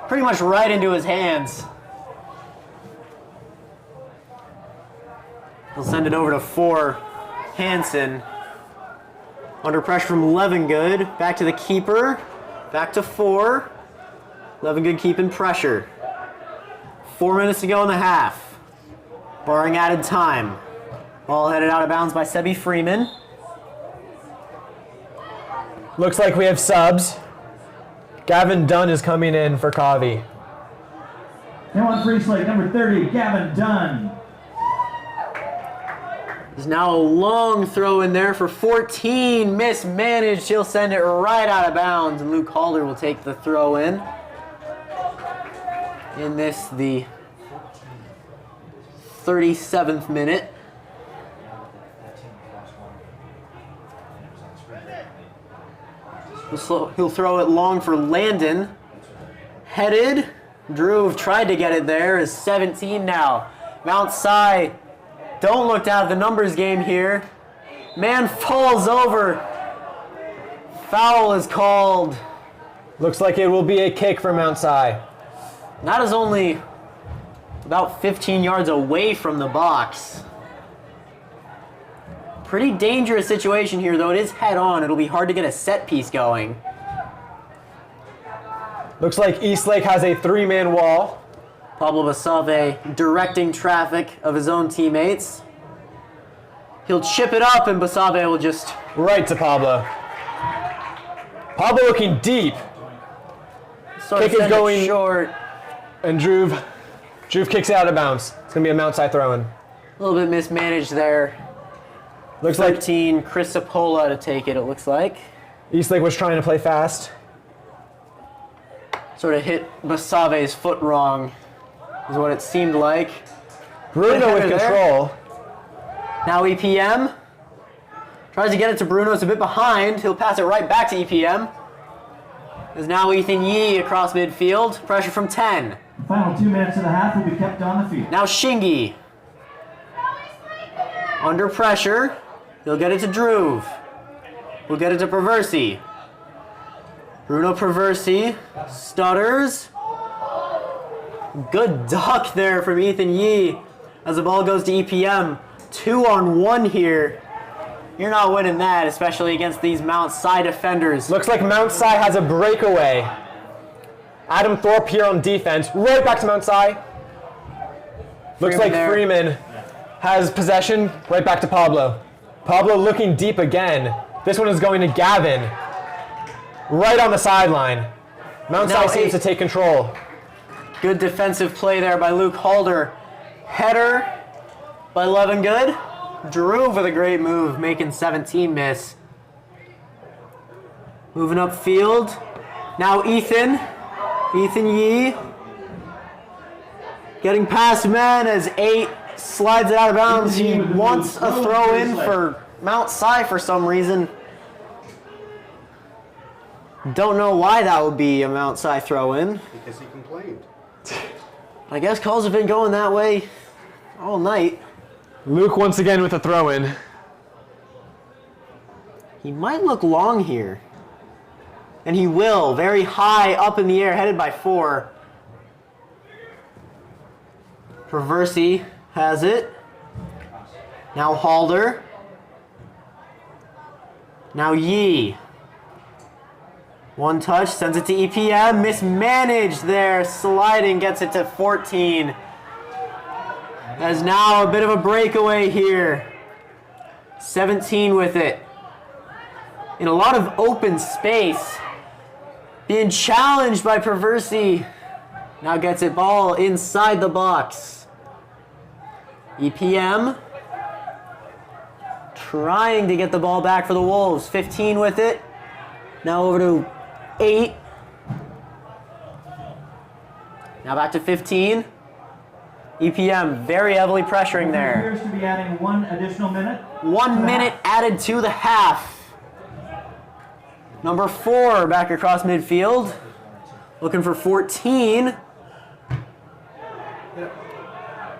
Pretty much right into his hands. He'll send it over to 4. Hansen. Under pressure from Levengood. Back to the keeper. Back to 4. Levengood keeping pressure. 4 minutes to go in the half. Barring added time. Ball headed out of bounds by Sebi Freeman. Looks like we have subs. Gavin Dunn is coming in for Kavi. New on free slate, number 30, Gavin Dunn. There's now a long throw in there for 14. Mismanaged. He'll send it right out of bounds, and Luke Halder will take the throw in. In this, the 37th minute. He'll throw it long for Landon. Headed. Druve tried to get it there. Is 17 now. Mount Si. Don't look down at the numbers game here. Man falls over. Foul is called. Looks like it will be a kick for Mount Si. That is only about 15 yards away from the box. Pretty dangerous situation here, though. It is head on. It'll be hard to get a set piece going. Looks like Eastlake has a 3-man wall. Pablo Basave directing traffic of his own teammates. He'll chip it up, and Basave will just... Right to Pablo. Pablo looking deep. sort of Kick is send it going- short. And Druve kicks it out of bounds. It's going to be a Mount Si throw-in. A little bit mismanaged there. Looks like 13, Chris Sapola to take it, it looks like. Eastlake was trying to play fast. sort of hit Basave's foot wrong, is what it seemed like. Bruno with Good header control. Now EPM tries to get it to Bruno. It's a bit behind. He'll pass it right back to EPM. There's now Ethan Yee across midfield. Pressure from 10. Final 2 minutes of the half will be kept on the field. Now Shingy. Under pressure. He'll get it to Druve. We'll get it to Perversi. Bruno Perversi stutters. Good duck there from Ethan Yee as the ball goes to EPM. 2-on-1 here. You're not winning that, especially against these Mount Si defenders. Looks like Mount Si has a breakaway. Adam Thorpe here on defense. Right back to Mount Si. Looks like Freeman has possession. Right back to Pablo. Pablo looking deep again. This one is going to Gavin. Right on the sideline. Mount Si seems to take control. Good defensive play there by Luke Halder. Header by Levengood. Druve with a great move, making 17 miss. Moving upfield. Now Ethan Yee. Getting past men as 8 slides it out of bounds. He wants a throw in for Mount Si for some reason. Don't know why that would be a Mount Si throw in. Because he complained. I guess calls have been going that way all night. Luke once again with a throw-in. He might look long here. And he will. Very high up in the air, headed by 4. Perversi has it. Now Halder. Now Yee. One touch, sends it to EPM. Mismanaged there. Sliding gets it to 14. There's now a bit of a breakaway here. 17 with it. In a lot of open space. Being challenged by Perversi. Now gets it ball inside the box. EPM. Trying to get the ball back for the Wolves. 15 with it. Now over to 8. Now back to 15. EPM very heavily pressuring there. Appears to be adding 1 additional minute. 1 minute added to the half. Number 4 back across midfield. Looking for 14.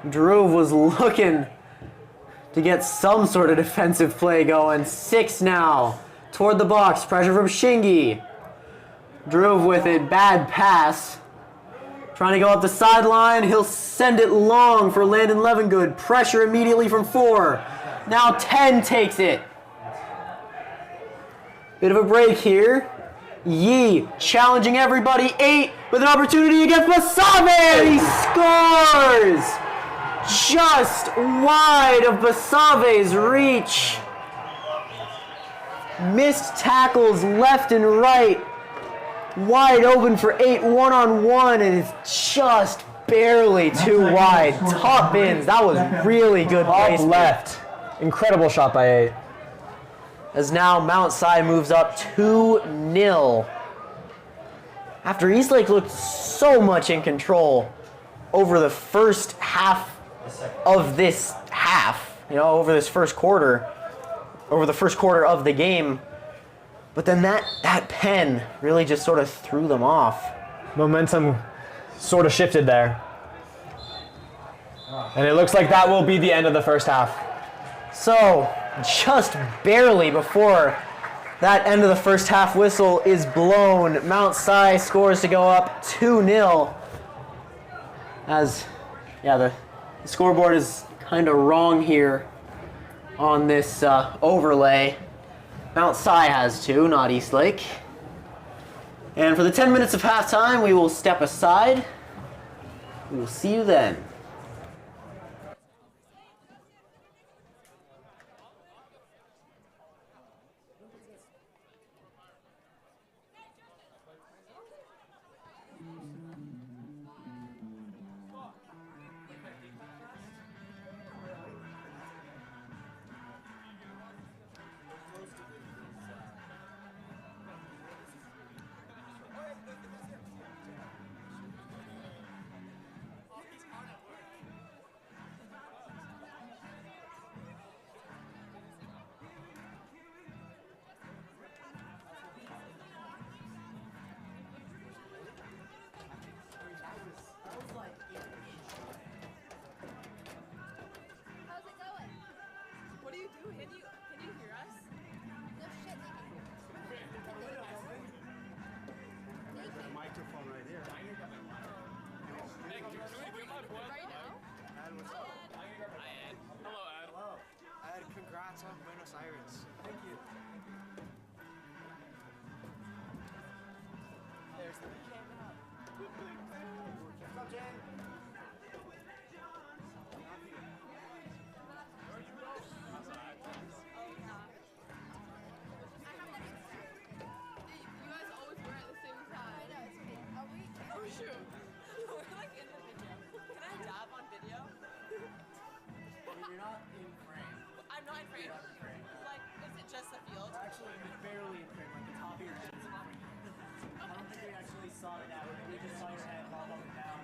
Druve was looking to get some sort of defensive play going. 6 now. Toward the box. Pressure from Shingy. Druve with it. Bad pass. Trying to go up the sideline. He'll send it long for Landon Levengood. Pressure immediately from 4. Now 10 takes it. Bit of a break here. Yee challenging everybody. 8 with an opportunity against Basave. He scores! Just wide of Basave's reach. Missed tackles left and right. Wide open for 8 1-on-1, and it's just barely too wide. Top bins. That was really good placement. Left. Incredible shot by 8. As now Mount Si moves up 2-0. After Eastlake looked so much in control over the first half of this half, over this first quarter, over the first quarter of the game. But then that pen really just sort of threw them off. Momentum sort of shifted there. And it looks like that will be the end of the first half. So, just barely before that end of the first half whistle is blown, Mount Si scores to go up 2-0. As, the scoreboard is kind of wrong here on this overlay. Mount Si has 2, not Eastlake. And for the 10 minutes of halftime, we will step aside. We will see you then. Congrats on Buenos Aires. Thank you. There's the What's up, Jane? You guys always wear it at the same time. I know, it's funny. Are we? Oh, shoot. We're like in the video. Can I dab on video? You're not in frame. I'm not in frame. You're not in frame. Like, is it just the field? Actually, you're barely in frame. Like the top of your head is in frame. I don't think we actually saw that. We just saw your head bob up and down.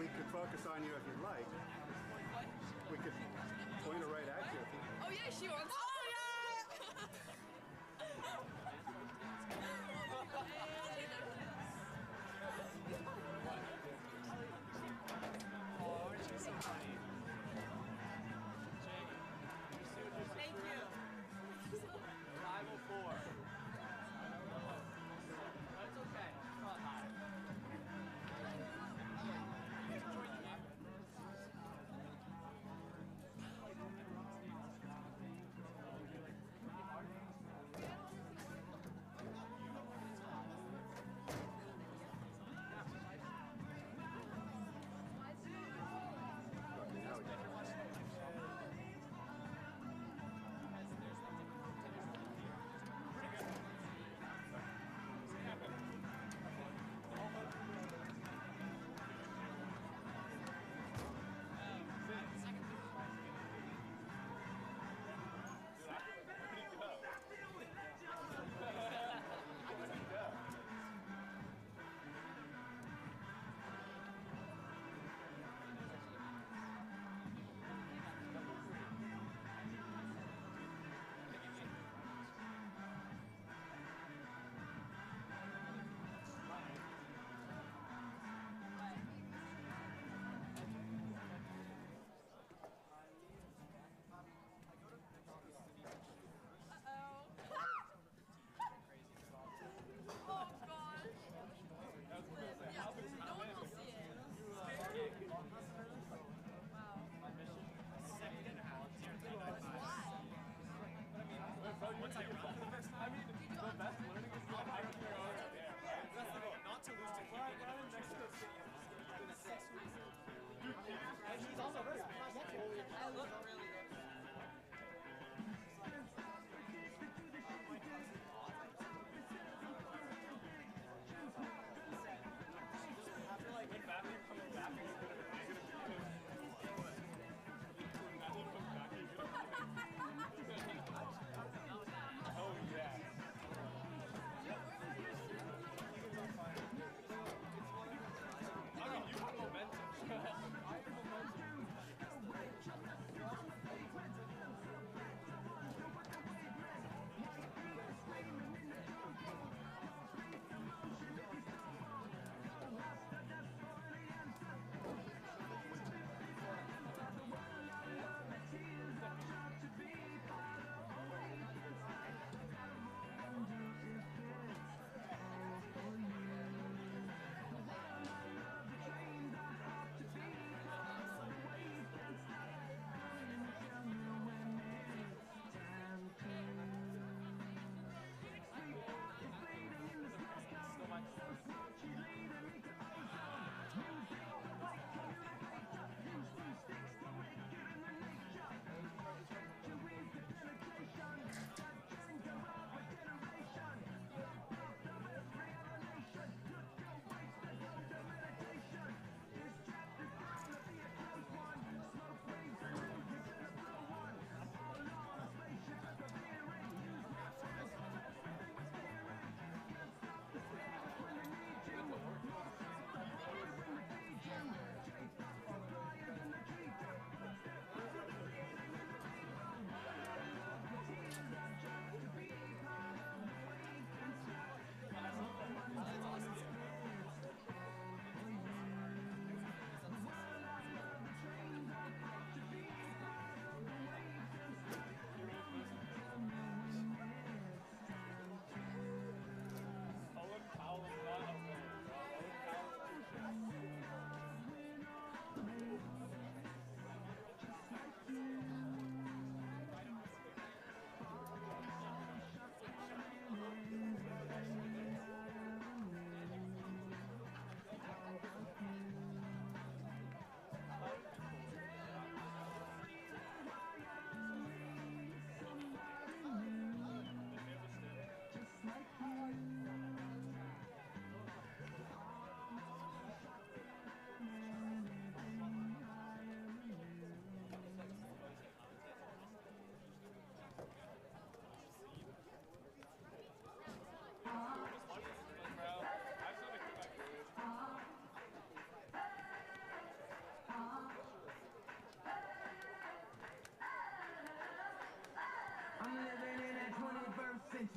We could focus on you if you'd like. What? We could point it right at you. Oh, yeah, she wants. Oh, yeah! Oh, aren't you so funny? Jay, Thank you. 504. That's okay. It's not high.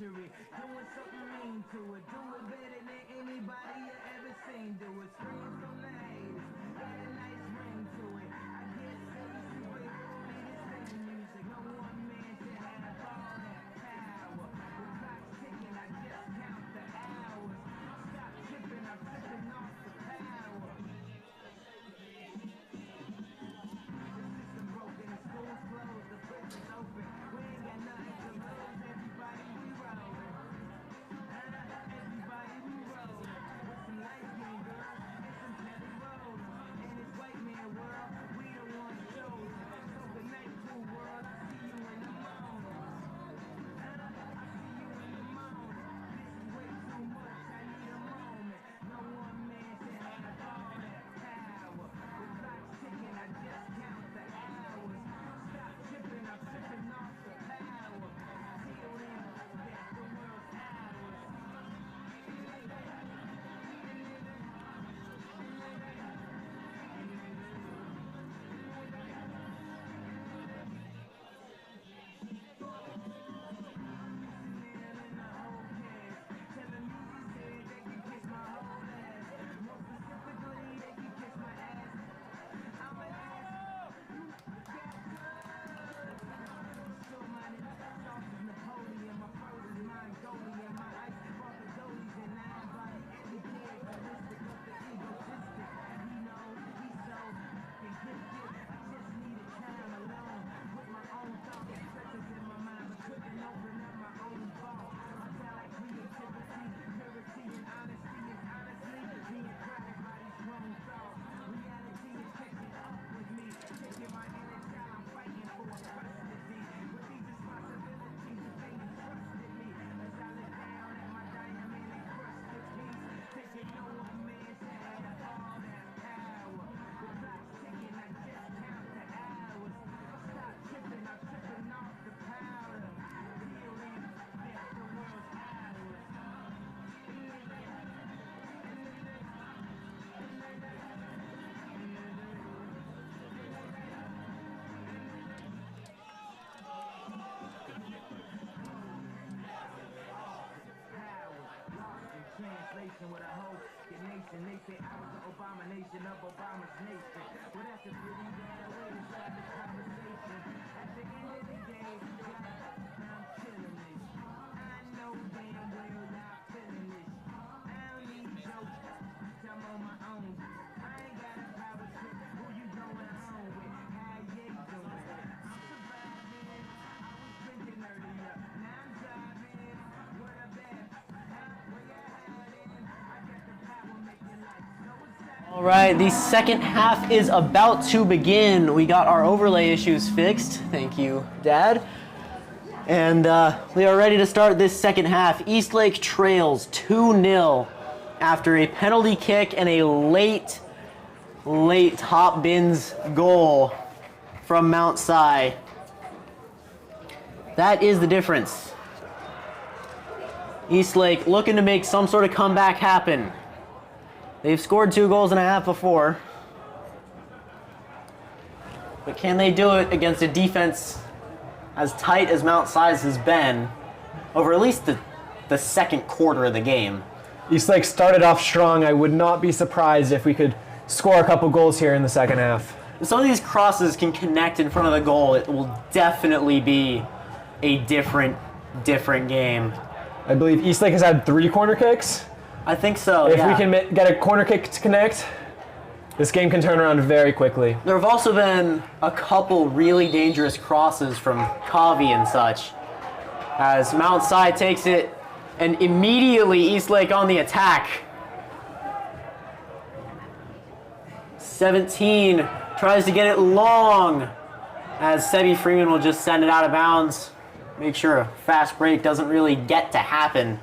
century. Doing something mean to it. Do it better than anybody you ever seen. Do it. Scream from the haters. Got a nice ring to it. I guess every superhero need his theme music. No one man should have all that power. The clock's ticking. I just count the hours. Stop tripping. I'm tripping off the power. Broken, the school's closed, the prison's open. We ain't got nothing to lose. Everybody we rollin'. Everybody we rollin'. With some light skin girls and some Kelly rollin'. In this white man world, we the ones chosen. So good night, cool world. I see you in the morning. I see you in the morning. This is way too much. I need a moment. No one man should have all that power. The clock's ticking. I just count the hours. Stop tripping. I'm tripping off the power. Till then, that's the world's ours. Telling me he said they can kiss my whole ass. More specifically, they can kiss my ass. I'm an ass. So many sauce is Napoleon, my pros is Mongolian, my ice brought the goalies and I body every characteristic of the egotistic. He knows he's so fucking gifted. I just needed time alone with my own thoughts, pressures in my mind, but couldn't open up my own vault. I felt like creativity, purity, and honesty is honestly being crowded by these wrong thoughts. Reality is catching up with me, taking my inner child, I'm fighting for custody. With these responsibilities, if they entrusted me, as I look down at my diamond encrusted piece, thinking no one man should have all that power. The clock's ticking, I just count the hours. Stop tripping, I'm tripping off the powder. Till then, that's the world's ours. Translation with a whole nation. They say I was the abomination of Obama's nation. Well, that's a pretty bad way to start this conversation. At the end of the day, I'm killing this. I know damn well I'm feeling this. I don't need jokes. I'm on my own. I ain't got a power trip. Who you going home with? How you doing? I'm surviving. I was drinking earlier. Now I'm driving. What a bad. Where you hiding? I got the power, make your life so exciting. All right, the second half is about to begin. We got our overlay issues fixed. Thank you, Dad. And we are ready to start this second half. Eastlake trails 2-0 after a penalty kick and a late top bins goal from Mount Si. That is the difference. Eastlake looking to make some sort of comeback happen. They've scored 2 goals and a half before. But can they do it against a defense as tight as Mount Si's has been over at least the second quarter of the game? Eastlake started off strong. I would not be surprised if we could score a couple goals here in the second half. If some of these crosses can connect in front of the goal, it will definitely be a different game. I believe Eastlake has had 3 corner kicks. I think so, If yeah. we can get a corner kick to connect, this game can turn around very quickly. There have also been a couple really dangerous crosses from Kavi and such. As Mount Si takes it, and immediately Eastlake on the attack. 17 tries to get it long, as Sebi Freeman will just send it out of bounds. Make sure a fast break doesn't really get to happen.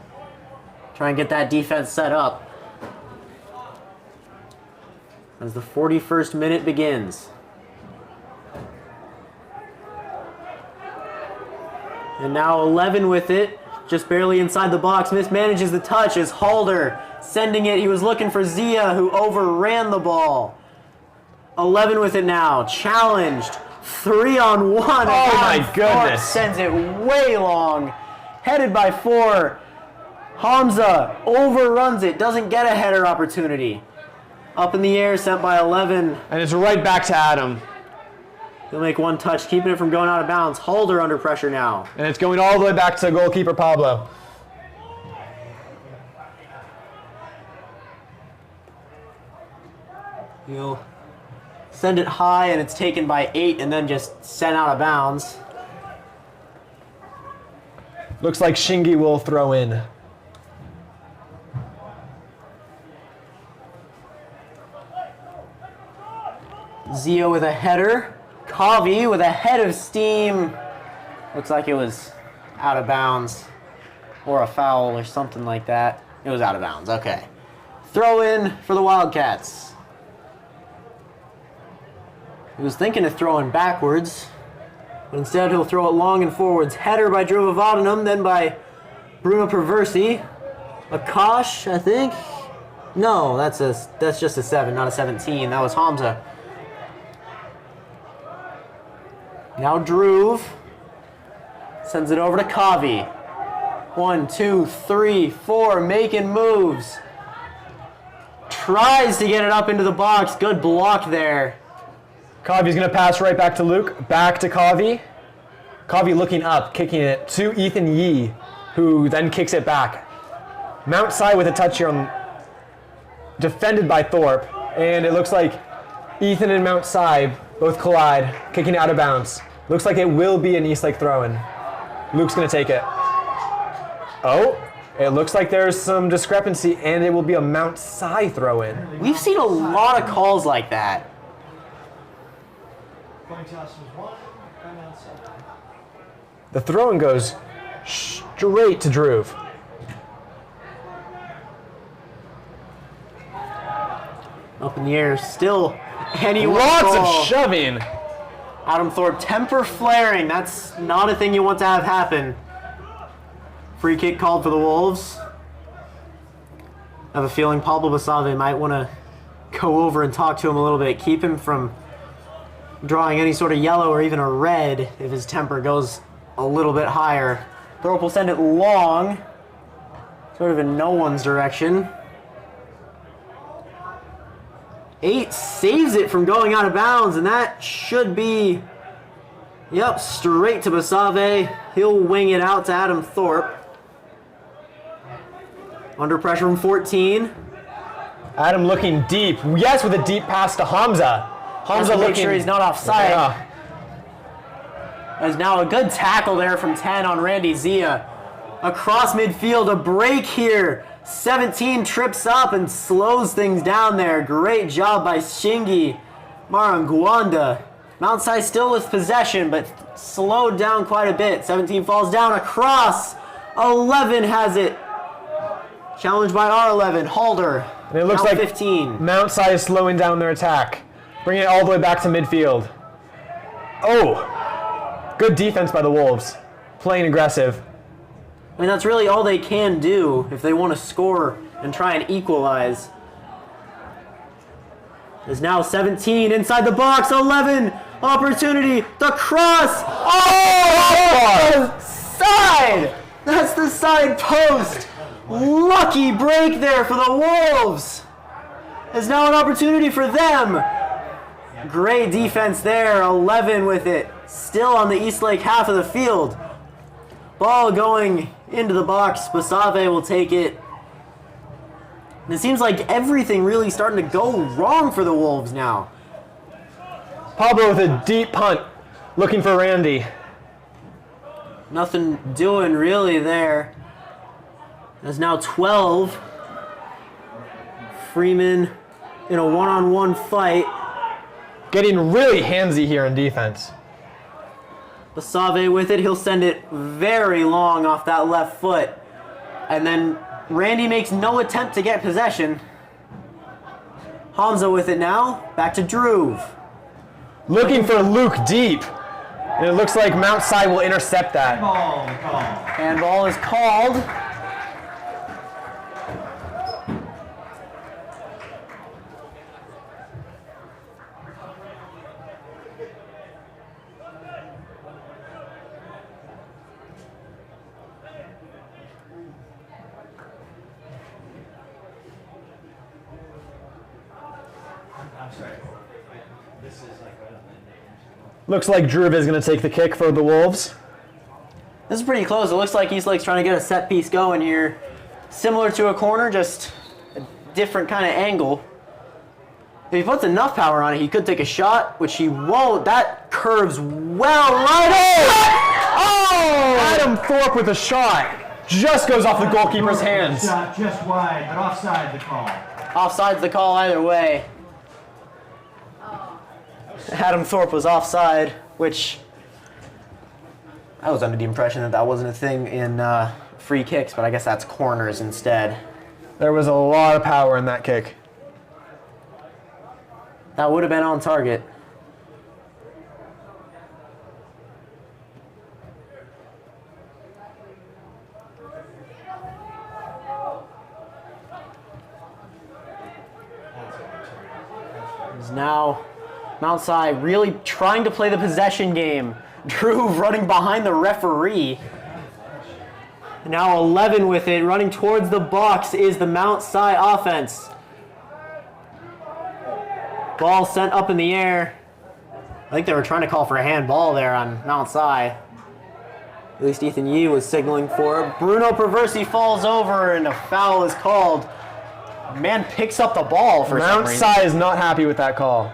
Try and get that defense set up. As the 41st minute begins. And now 11 with it, just barely inside the box. Mismanages the touch as Halder sending it. He was looking for Zia, who overran the ball. 11 with it now, challenged. 3-on-1. Oh my goodness. Sends it way long. Headed by 4. Hamza overruns it, doesn't get a header opportunity. Up in the air, sent by 11. And it's right back to Adam. He'll make one touch, keeping it from going out of bounds. Halder under pressure now. And it's going all the way back to goalkeeper Pablo. He'll send it high, and it's taken by 8 and then just sent out of bounds. Looks like Shingi will throw in. Zio with a header. Kavi with a head of steam. Looks like it was out of bounds. Or a foul or something like that. It was out of bounds, okay. Throw in for the Wildcats. He was thinking of throwing backwards, but instead he'll throw it long and forwards. Header by Drew Vadenham, then by Bruno Perversi. Akash, I think. No, that's just a 7, not a 17. That was Hamza. Now Drew sends it over to Kavi. 1, 2, 3, 4, making moves. Tries to get it up into the box. Good block there. Kavi's going to pass right back to Luke. Back to Kavi. Kavi looking up, kicking it to Ethan Yee, who then kicks it back. Mount Si with a touch here on, defended by Thorpe. And it looks like Ethan and Mount Si both collide, kicking it out of bounds. Looks like it will be an Eastlake throw-in. Luke's going to take it. Oh, it looks like there's some discrepancy, and it will be a Mount Si throw-in. We've seen a lot of calls like that. The throw-in goes straight to Drew. Up in the air, still anyone. Lots of shoving. Adam Thorpe, temper flaring. That's not a thing you want to have happen. Free kick called for the Wolves. I have a feeling Pablo Basave might want to go over and talk to him a little bit. Keep him from drawing any sort of yellow or even a red if his temper goes a little bit higher. Thorpe will send it long, sort of in no one's direction. 8 saves it from going out of bounds, and that should be, yep, straight to Basave. He'll wing it out to Adam Thorpe. Under pressure from 14. Adam looking deep. Yes, with a deep pass to Hamza. Hamza Make looking. sure he's not offside. Yeah. There's now a good tackle there from 10 on Randy Zia. Across midfield, a break here. 17 trips up and slows things down there. Great job by Shingi Marangwanda. Mount Si still with possession, but slowed down quite a bit. 17 falls down across. 11 has it. Challenged by R11, Halder. And it looks now like 15. Mount Si is slowing down their attack. Bringing it all the way back to midfield. Oh, good defense by the Wolves. Playing aggressive. I mean, that's really all they can do if they want to score and try and equalize. There's now 17 inside the box. 11 opportunity. The cross. Oh! Side. That's the side post. Lucky break there for the Wolves. There's now an opportunity for them. Great defense there. 11 with it. Still on the Eastlake half of the field. Ball going into the box. Basave will take it. And it seems like everything really starting to go wrong for the Wolves now. Pablo with a deep punt, looking for Randy. Nothing doing really there. There's now 12. Freeman in a one-on-one fight. Getting really handsy here in defense. Basave with it. He'll send it very long off that left foot. And then Randy makes no attempt to get possession. Hamza with it now. Back to Drew. Looking for Luke deep. And it looks like Mount Si will intercept that. Handball is called. Looks like Drew is going to take the kick for the Wolves. This is pretty close. It looks like Eastlake's trying to get a set piece going here. Similar to a corner, just a different kind of angle. If he puts enough power on it, he could take a shot, which he won't. That curves well right in! Oh! Adam Thorpe with a shot. Just goes off the goalkeeper's hands. Shot just wide, but offside the call. Offside's the call either way. Adam Thorpe was offside, which I was under the impression that that wasn't a thing in free kicks, but I guess that's corners instead. There was a lot of power in that kick. That would have been on target. Is now Mount Si really trying to play the possession game. Drew running behind the referee. Now 11 with it, running towards the box is the Mount Si offense. Ball sent up in the air. I think they were trying to call for a handball there on Mount Si. At least Ethan Yee was signaling for it. Bruno Perversi falls over and a foul is called. Man picks up the ball for some Mount reason. Si is not happy with that call.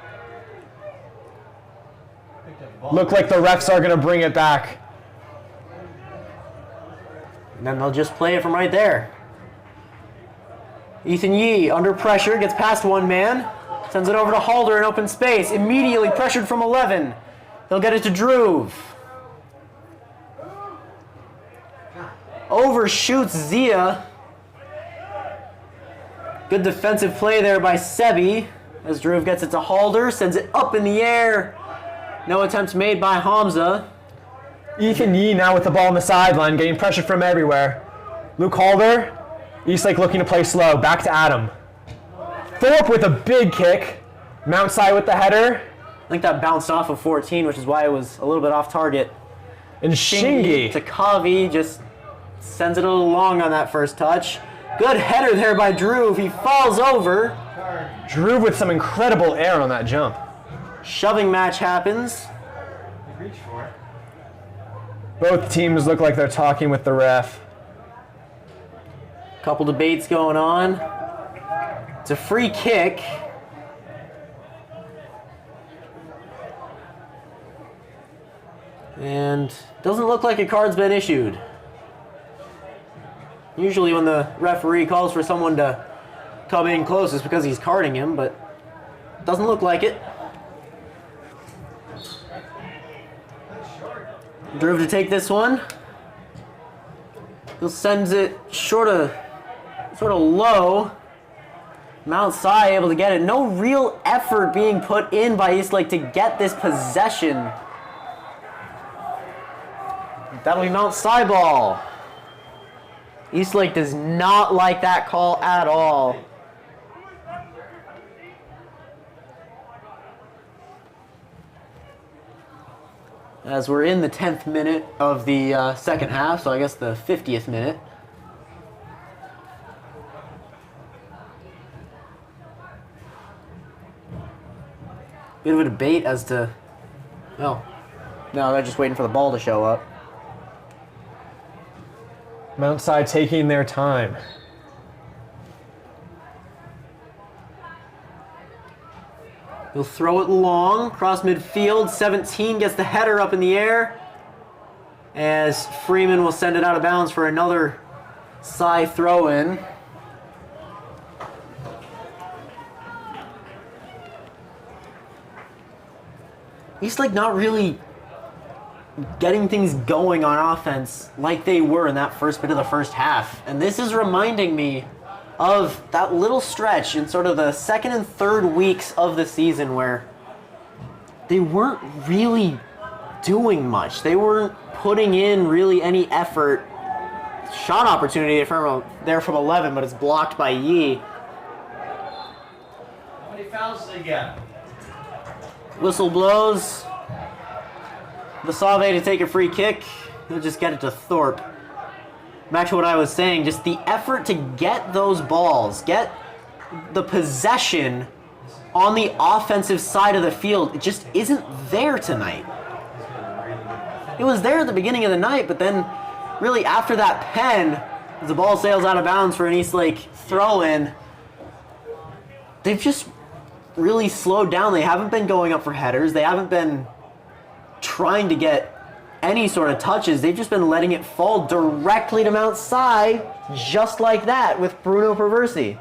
Look like the refs are going to bring it back. And then they'll just play it from right there. Ethan Yee, under pressure, gets past one man. Sends it over to Halder in open space. Immediately pressured from 11. They'll get it to Druve. Overshoots Zia. Good defensive play there by Sebi. As Druve gets it to Halder. Sends it up in the air. No attempts made by Hamza. Ethan Yee now with the ball on the sideline, getting pressure from everywhere. Luke Halder, Eastlake looking to play slow. Back to Adam. Thorpe with a big kick. Mount Si with the header. I think that bounced off of 14, which is why it was a little bit off target. And Shingi. To Kavi, just sends it a little long on that first touch. Good header there by Druve. He falls over. Drew with some incredible air on that jump. Shoving match happens. Both teams look like they're talking with the ref. Couple debates going on. It's a free kick. And doesn't look like a card's been issued. Usually when the referee calls for someone to come in close, it's because he's carding him, but doesn't look like it. Druve to take this one. He'll send it sort of low. Mount Si able to get it. No real effort being put in by Eastlake to get this possession. That'll be Mount Si ball. Eastlake does not like that call at all. As we're in the 10th minute of the second half, so I guess the 50th minute. Bit of a debate as to, well, no, they're just waiting for the ball to show up. Mount Si taking their time. He'll throw it long, cross midfield. 17 gets the header up in the air. As Freeman will send it out of bounds for another Si throw-in. Eastlake not really getting things going on offense like they were in that first bit of the first half. And this is reminding me of that little stretch in sort of the second and third weeks of the season where they weren't really doing much. They weren't putting in really any effort. Shot opportunity there from 11, but it's blocked by Yee. How many fouls did they get? Whistle blows. Vasave to take a free kick. He'll just get it to Thorpe. Back to what I was saying, just the effort to get those balls, get the possession on the offensive side of the field, it just isn't there tonight. It was there at the beginning of the night, but then really after that pen, as the ball sails out of bounds for an Eastlake throw-in, they've just really slowed down. They haven't been going up for headers. They haven't been trying to get any sort of touches. They've just been letting it fall directly to Mount Si, just like that with Bruno Perversi.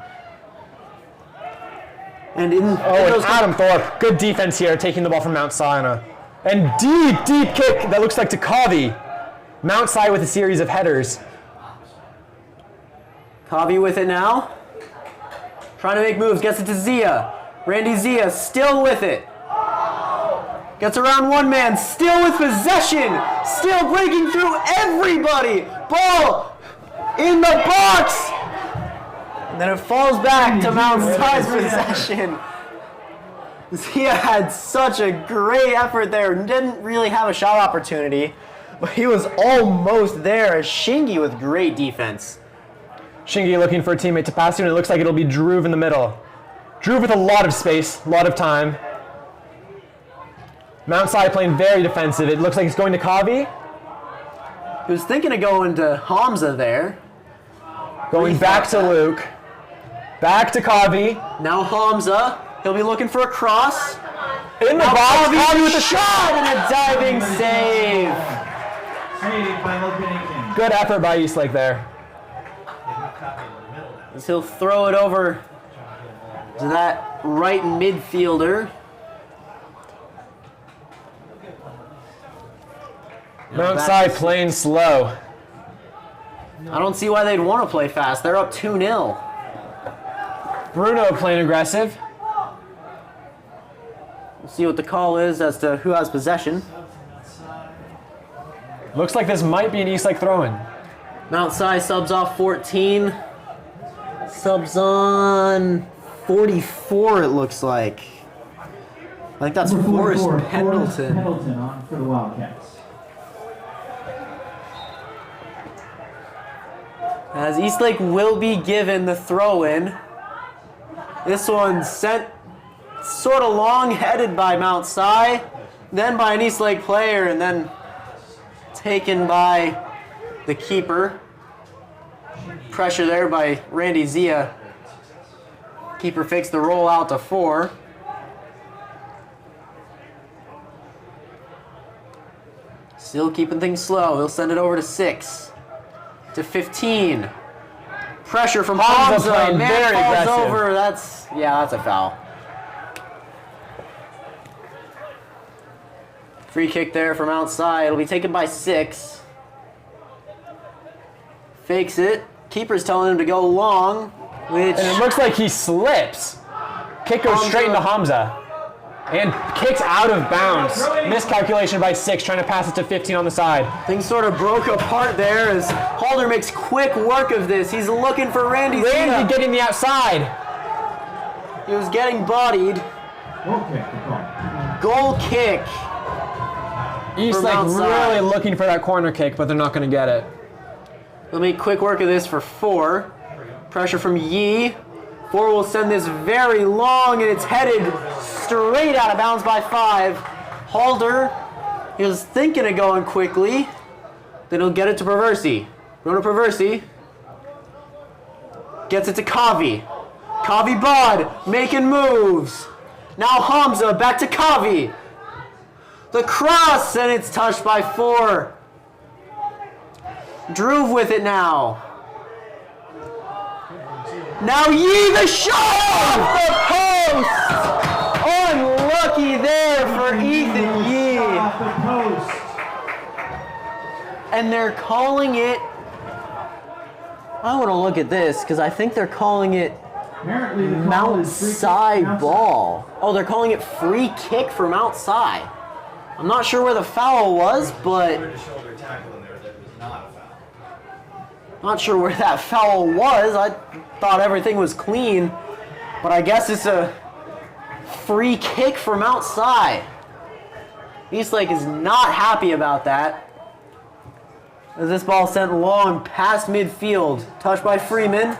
And and Adam Thorpe, good defense here, taking the ball from Mount Si and deep kick that looks like to Kavi. Mount Si with a series of headers. Kavi with it now. Trying to make moves, gets it to Zia. Randy Zia still with it. Gets around one man, still with possession. Still breaking through everybody. Ball in the box. And then it falls back to Mount Si's possession. Zia had such a great effort there. Didn't really have a shot opportunity, but he was almost there. Shingi with great defense. Shingi looking for a teammate to pass to, and it looks like it'll be Drew in the middle. Drew with a lot of space, a lot of time. Mount Si playing very defensive. It looks like it's going to Kavi. He was thinking of going to Hamza there. Going back to Luke. Back to Kavi. Now Hamza. He'll be looking for a cross. In the box. Kavi with a shot and a diving save. Saved by Logan. Good effort by Eastlake there. As he'll throw it over to that right midfielder. Mount Si playing slow. I don't see why they'd want to play fast. They're up 2-0. Bruno playing aggressive. We'll see what the call is as to who has possession. Looks like this might be an Eastlake throw-in. Mount Si subs off 14. Subs on 44, it looks like. I think that's Forrest Pendleton. Pendleton on for the Wildcats. As Eastlake will be given the throw-in. This one sent sort of long-headed by Mount Si, then by an Eastlake player, and then taken by the keeper. Pressure there by Randy Zia. Keeper fakes the roll out to 4. Still keeping things slow. He'll send it over to 6. To 15. Pressure from Hamza Hamza. playing Man very falls aggressive. over. That's a foul. Free kick there from outside. It'll be taken by 6. Fakes it. Keeper's telling him to go long, which... And it looks like he slips. Kick goes straight into Hamza. And kicks out of bounds. Miscalculation by 6, trying to pass it to 15 on the side. Things sort of broke apart there as Halder makes quick work of this. He's looking for Randy Zia. Randy getting the outside. He was getting bodied. Goal kick. Eastlake really looking for that corner kick, but they're not going to get it. They'll make quick work of this for 4. Pressure from Yi. 4 will send this very long, and it's headed straight out of bounds by 5. Halder is thinking of going quickly. Then he'll get it to Perversi. Bruno Perversi gets it to Kavi. Kavi Bod making moves. Now Hamza back to Kavi. The cross, and it's touched by 4. Drew with it now. Now Yi, the shot off the post! Unlucky there for Ethan Yi. Off the post. And they're calling it... I want to look at this, because I think they're calling it Apparently the call Mount is free kick Si for Mount Si. ball. Oh, they're calling it free kick for Mount Si. I'm not sure where the foul was, but... Not sure where that foul was. I thought everything was clean, but I guess it's a free kick from outside. Eastlake is not happy about that. As this ball sent long past midfield, touched by Freeman.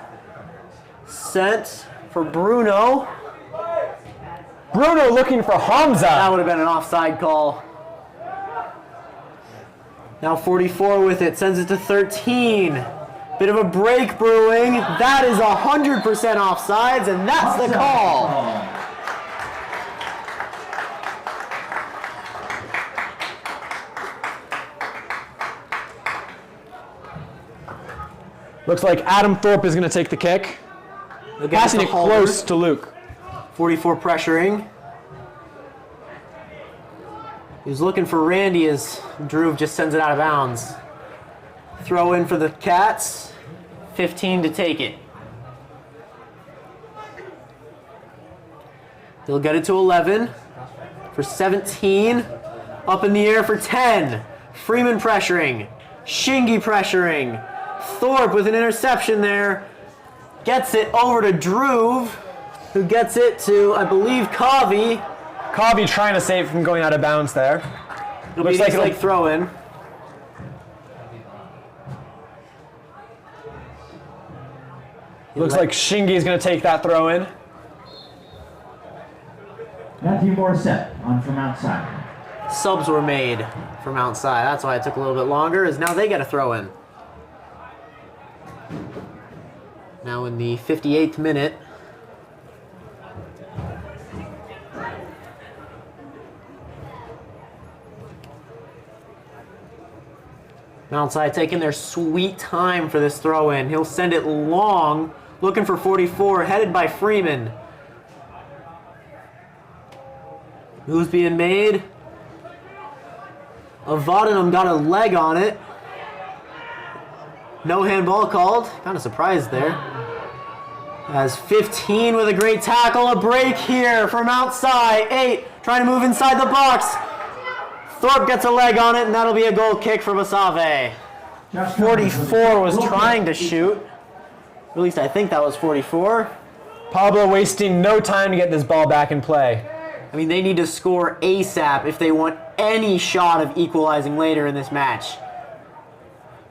Sent for Bruno. Bruno looking for Hamza. That would have been an offside call. Now 44 with it, sends it to 13. Bit of a break brewing. That is 100% offsides, and that's the call. Looks like Adam Thorpe is going to take the kick. Passing it close to Luke. 44 pressuring. He was looking for Randy as Drew just sends it out of bounds. Throw in for the Cats. 15 to take it. They'll get it to 11 for 17. Up in the air for 10. Freeman pressuring. Shingy pressuring. Thorpe with an interception there. Gets it over to Drew, who gets it to, I believe, Kavi. Kavi trying to save from going out of bounds there. Looks like it'll throw in. Looks like Shingy is going to take that throw in. Matthew Morissette on from outside. Subs were made from outside. That's why it took a little bit longer, is now they get a throw in. Now in the 58th minute. Mountside taking their sweet time for this throw in. He'll send it long, looking for 44, headed by Freeman. Move's being made. Avadanum got a leg on it. No handball called. Kind of surprised there. As 15 with a great tackle. A break here from outside. 8 trying to move inside the box. Thorpe gets a leg on it, and that'll be a goal kick for Basave. 44 was trying to shoot. At least I think that was 44. Pablo wasting no time to get this ball back in play. I mean, they need to score ASAP if they want any shot of equalizing later in this match.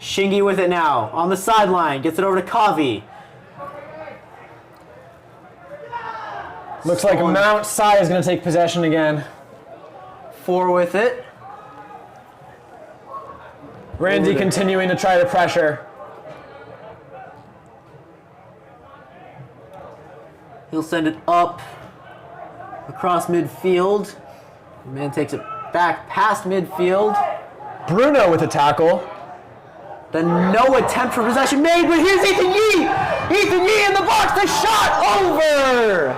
Shingy with it now, on the sideline, gets it over to Kavi. Looks like Mount Si is going to take possession again. 4 with it. Randy continuing to try to pressure. He'll send it up across midfield. The man takes it back past midfield. Bruno with a tackle. Then no attempt for possession made, but here's Ethan Yee! Ethan Yee in the box, the shot over!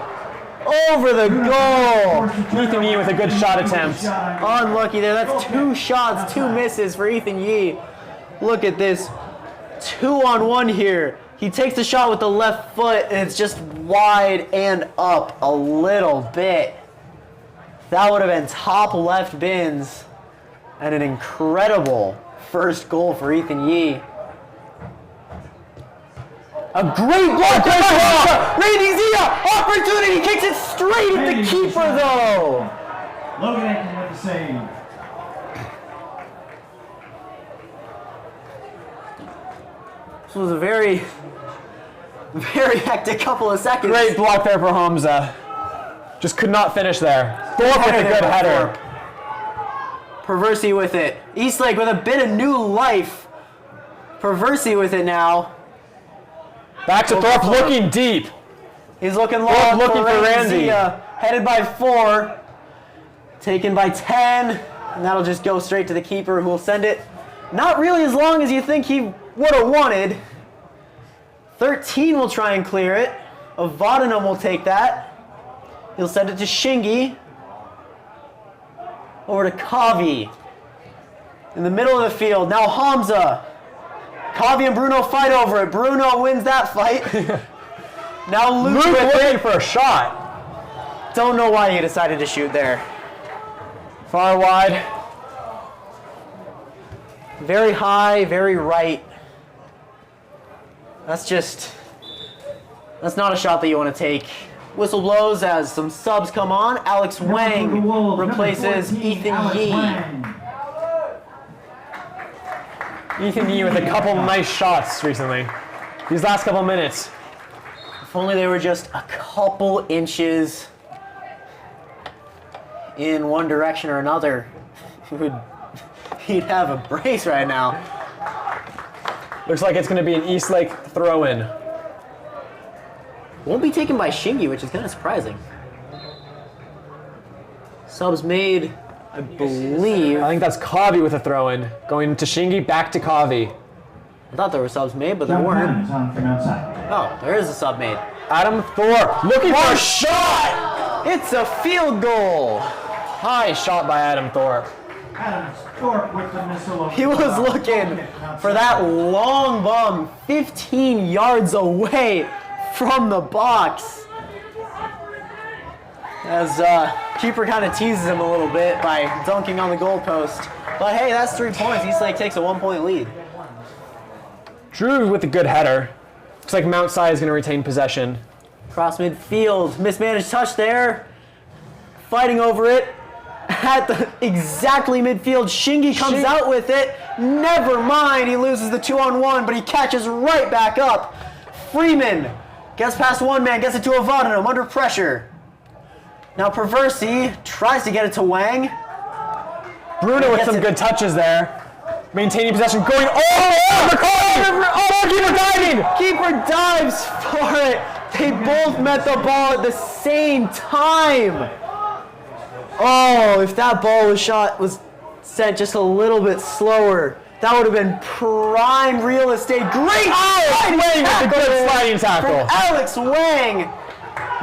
Over the goal! Ethan Yee with a good shot attempt. Unlucky there, that's 2 shots, 2 misses for Ethan Yee. Look at this, 2-on-1 here. He takes the shot with the left foot and it's just wide and up a little bit. That would have been top left bins and an incredible first goal for Ethan Yee. A great block by Randy Zia! Opportunity! Kicks it straight at the keeper though! Logan Aiken with the save. This was a very hectic couple of seconds. Great block there for Hamza. Just could not finish there. Thorpe with a good header. Perversi with it. Eastlake with a bit of new life. Perversi with it now. Back to Thorpe looking deep. He's looking long looking for Randy. Zia, headed by 4. Taken by 10. And that'll just go straight to the keeper who will send it. Not really as long as you think he would have wanted. 13 will try and clear it. Avadanum will take that. He'll send it to Shingy. Over to Kavi. In the middle of the field. Now Hamza. Kavi and Bruno fight over it. Bruno wins that fight. Now Luke waiting for a shot. Don't know why he decided to shoot there. Far wide. Very high, very right. That's not a shot that you want to take. Whistle blows as some subs come on. Alex Wang replaces Ethan Yee. Ethan Yee with a couple nice shots recently. These last couple minutes. If only they were just a couple inches in one direction or another, he'd have a brace right now. Looks like it's going to be an Eastlake throw-in. Won't be taken by Shingy, which is kind of surprising. Subs made, I believe. I think that's Kavi with a throw-in. Going to Shingy, back to Kavi. I thought there were subs made, but there John weren't. Cannon's on from outside. Oh, there is a sub made. Adam Thorpe looking for a shot! It's a field goal. High shot by Adam Thorpe. Adam Thorpe with the missile. He was looking for that long bomb 15 yards away from the box. As keeper kind of teases him a little bit by dunking on the goalpost. But hey, that's 3 points. Eastlake takes a 1-point lead. Drew with a good header. Looks like Mount Si is going to retain possession. Cross midfield, mismanaged touch there. Fighting over it. At the exactly midfield, Shingy comes out with it. Never mind, he loses the 2-on-1, but he catches right back up. Freeman gets past one man, gets it to Avanum under pressure. Now Perversi tries to get it to Wang. Bruno with some good touches there. Maintaining possession, going all over keeper diving! Keeper dives for it. They both met the ball at the same time. Oh, if that ball was sent just a little bit slower, that would have been prime real estate. Great Wang with a good sliding tackle. from Alex Wang.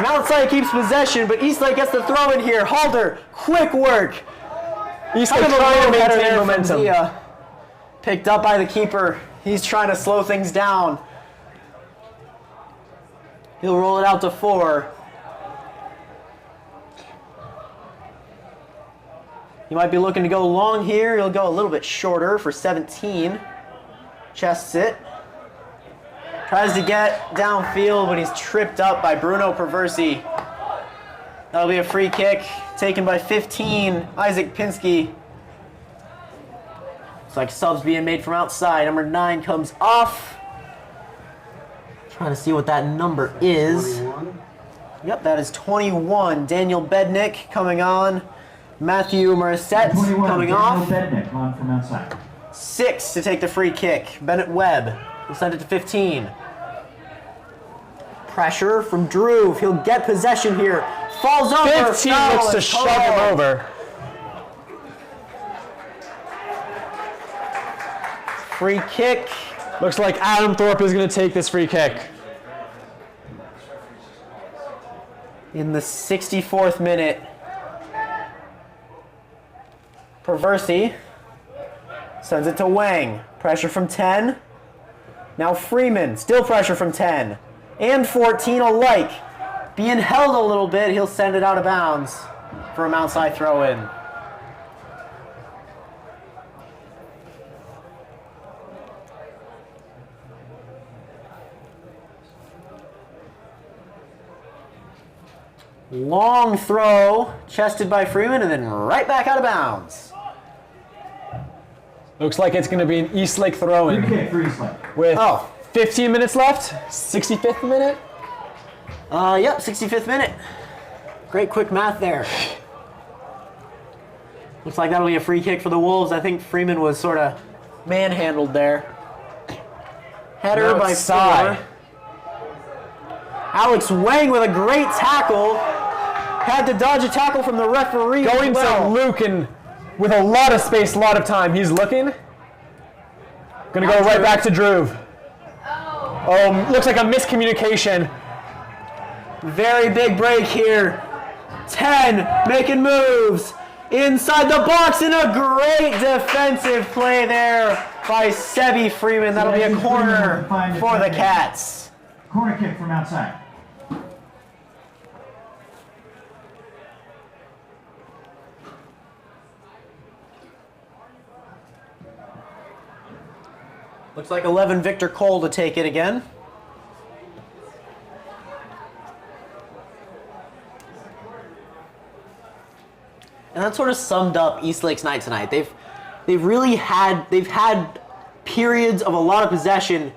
Mount Si keeps possession, but Eastlake gets the throw in here. Halder, quick work. Eastlake Kind of a trying to low header maintain there from momentum. Zia. Picked up by the keeper. He's trying to slow things down. He'll roll it out to 4. He might be looking to go long here. He'll go a little bit shorter for 17. Chests it. Tries to get downfield, but he's tripped up by Bruno Perversi. That'll be a free kick taken by 15, Isaac Pinsky. Looks like subs being made from outside. Number 9 comes off. Trying to see what that number is. 21. Yep, that is 21. Daniel Bednick coming on. Matthew Morissette 21, coming Daniel off. Bednick on from outside. 6 to take the free kick. Bennett Webb will send it to 15. Pressure from Drew. He'll get possession here. Falls over. 15 Foul looks to is shove him called. over. Free kick. Looks like Adam Thorpe is going to take this free kick. In the 64th minute. Perversi sends it to Wang. Pressure from 10. Now Freeman. Still pressure from 10. And 14 alike. Being held a little bit, he'll send it out of bounds for a Mount Si throw-in. Long throw, chested by Freeman, and then right back out of bounds. Looks like it's going to be an Eastlake Free throw-in. kick for Eastlake. With Oh. 15 minutes left, 65th minute. Yep, 65th minute. Great quick math there. Looks like that'll be a free kick for the Wolves. I think Freeman was sort of manhandled there. Header Now by it's 4. Si. Alex Wang with a great tackle. Had to dodge a tackle from the referee. Going as well. to Luke and with a lot of space, a lot of time. He's looking. Gonna go right back to Drew. Oh, looks like a miscommunication. Very big break here. 10 making moves inside the box, and a great defensive play there by Sebi Freeman. That'll be a corner for the Cats. Corner kick from outside. Looks like 11 Victor Cole to take it again. And that sort of summed up Eastlake's night tonight. They've had periods of a lot of possession,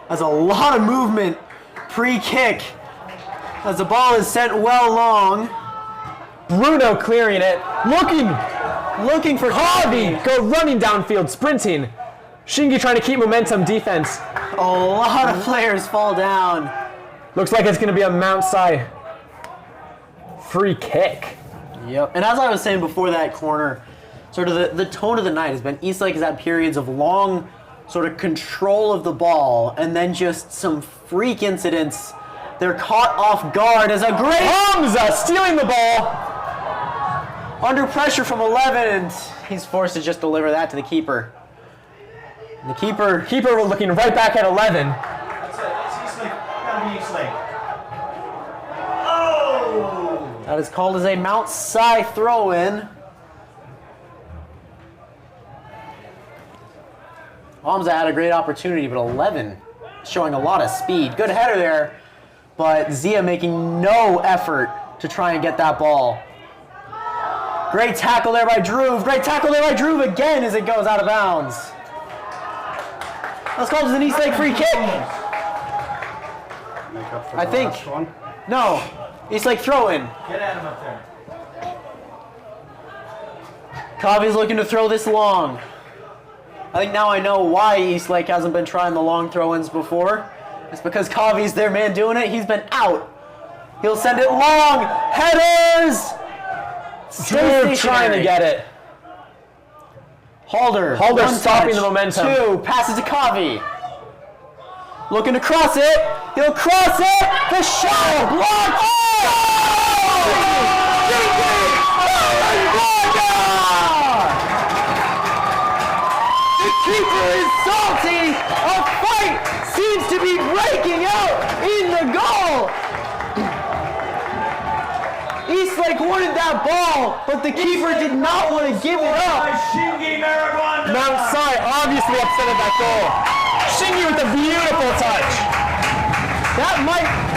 as a lot of movement pre-kick, as the ball is sent well long. Bruno clearing it. Looking for Kavi go running downfield, sprinting. Shingi trying to keep momentum defense. A lot of players fall down. Looks like it's going to be a Mount Si free kick. Yep. And as I was saying before that corner, sort of the tone of the night has been Eastlake has had periods of long sort of control of the ball and then just some freak incidents. They're caught off guard as a great Hamza stealing the ball. under pressure from 11, and he's forced to just deliver that to the keeper. The keeper looking right back at 11. That's Eastlake. Gotta be Eastlake. Oh! That is called as a Mount Si throw-in. Hamza had a great opportunity, but 11 showing a lot of speed. Good header there, but Zia making no effort to try and get that ball. Great tackle there by Drew. Great tackle there by Drew again as it goes out of bounds. That's called as an Eastlake free kick. Make up for I the think. last one. No, Eastlake throw-in. Get at him up there. Kavi's looking to throw this long. I think now I know why Eastlake hasn't been trying the long throw-ins before. It's because Kavi's their man doing it. He's been out. He'll send it long. Headers! Drew trying to get it. Halder Halder one stopping touch. the momentum. 2, passes to Kavi. Looking to cross it. He'll cross it. The shot blocked. The keeper is salty. A fight seems to be breaking out in the goal. Eastlake wanted that ball, but the keeper did not want to give it up. Mount Si obviously upset at that goal. Shingi with a beautiful touch.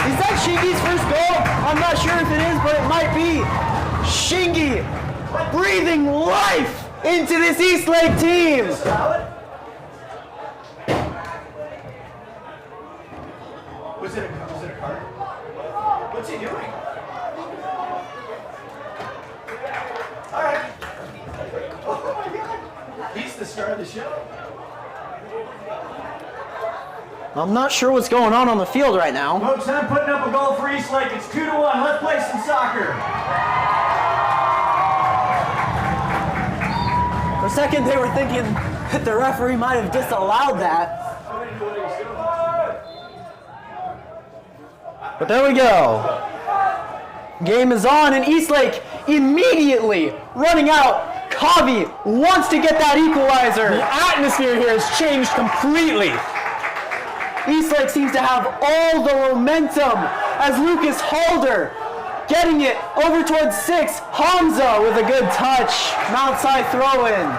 Is that Shingi's first goal? I'm not sure if it is, but it might be. Shingi breathing life into this Eastlake team. Was it a card? What's he doing? All right. Oh my God. He's the star of the show. I'm not sure what's going on the field right now. Folks, I'm putting up a goal for Eastlake. It's 2-1. Let's play some soccer. For a second, they were thinking that the referee might have disallowed that. But there we go. Game is on, and Eastlake immediately running out. Kavi wants to get that equalizer. The atmosphere here has changed completely. Eastlake seems to have all the momentum as Lucas Halder getting it over towards 6. Hamza with a good touch. Mount Si throw-in.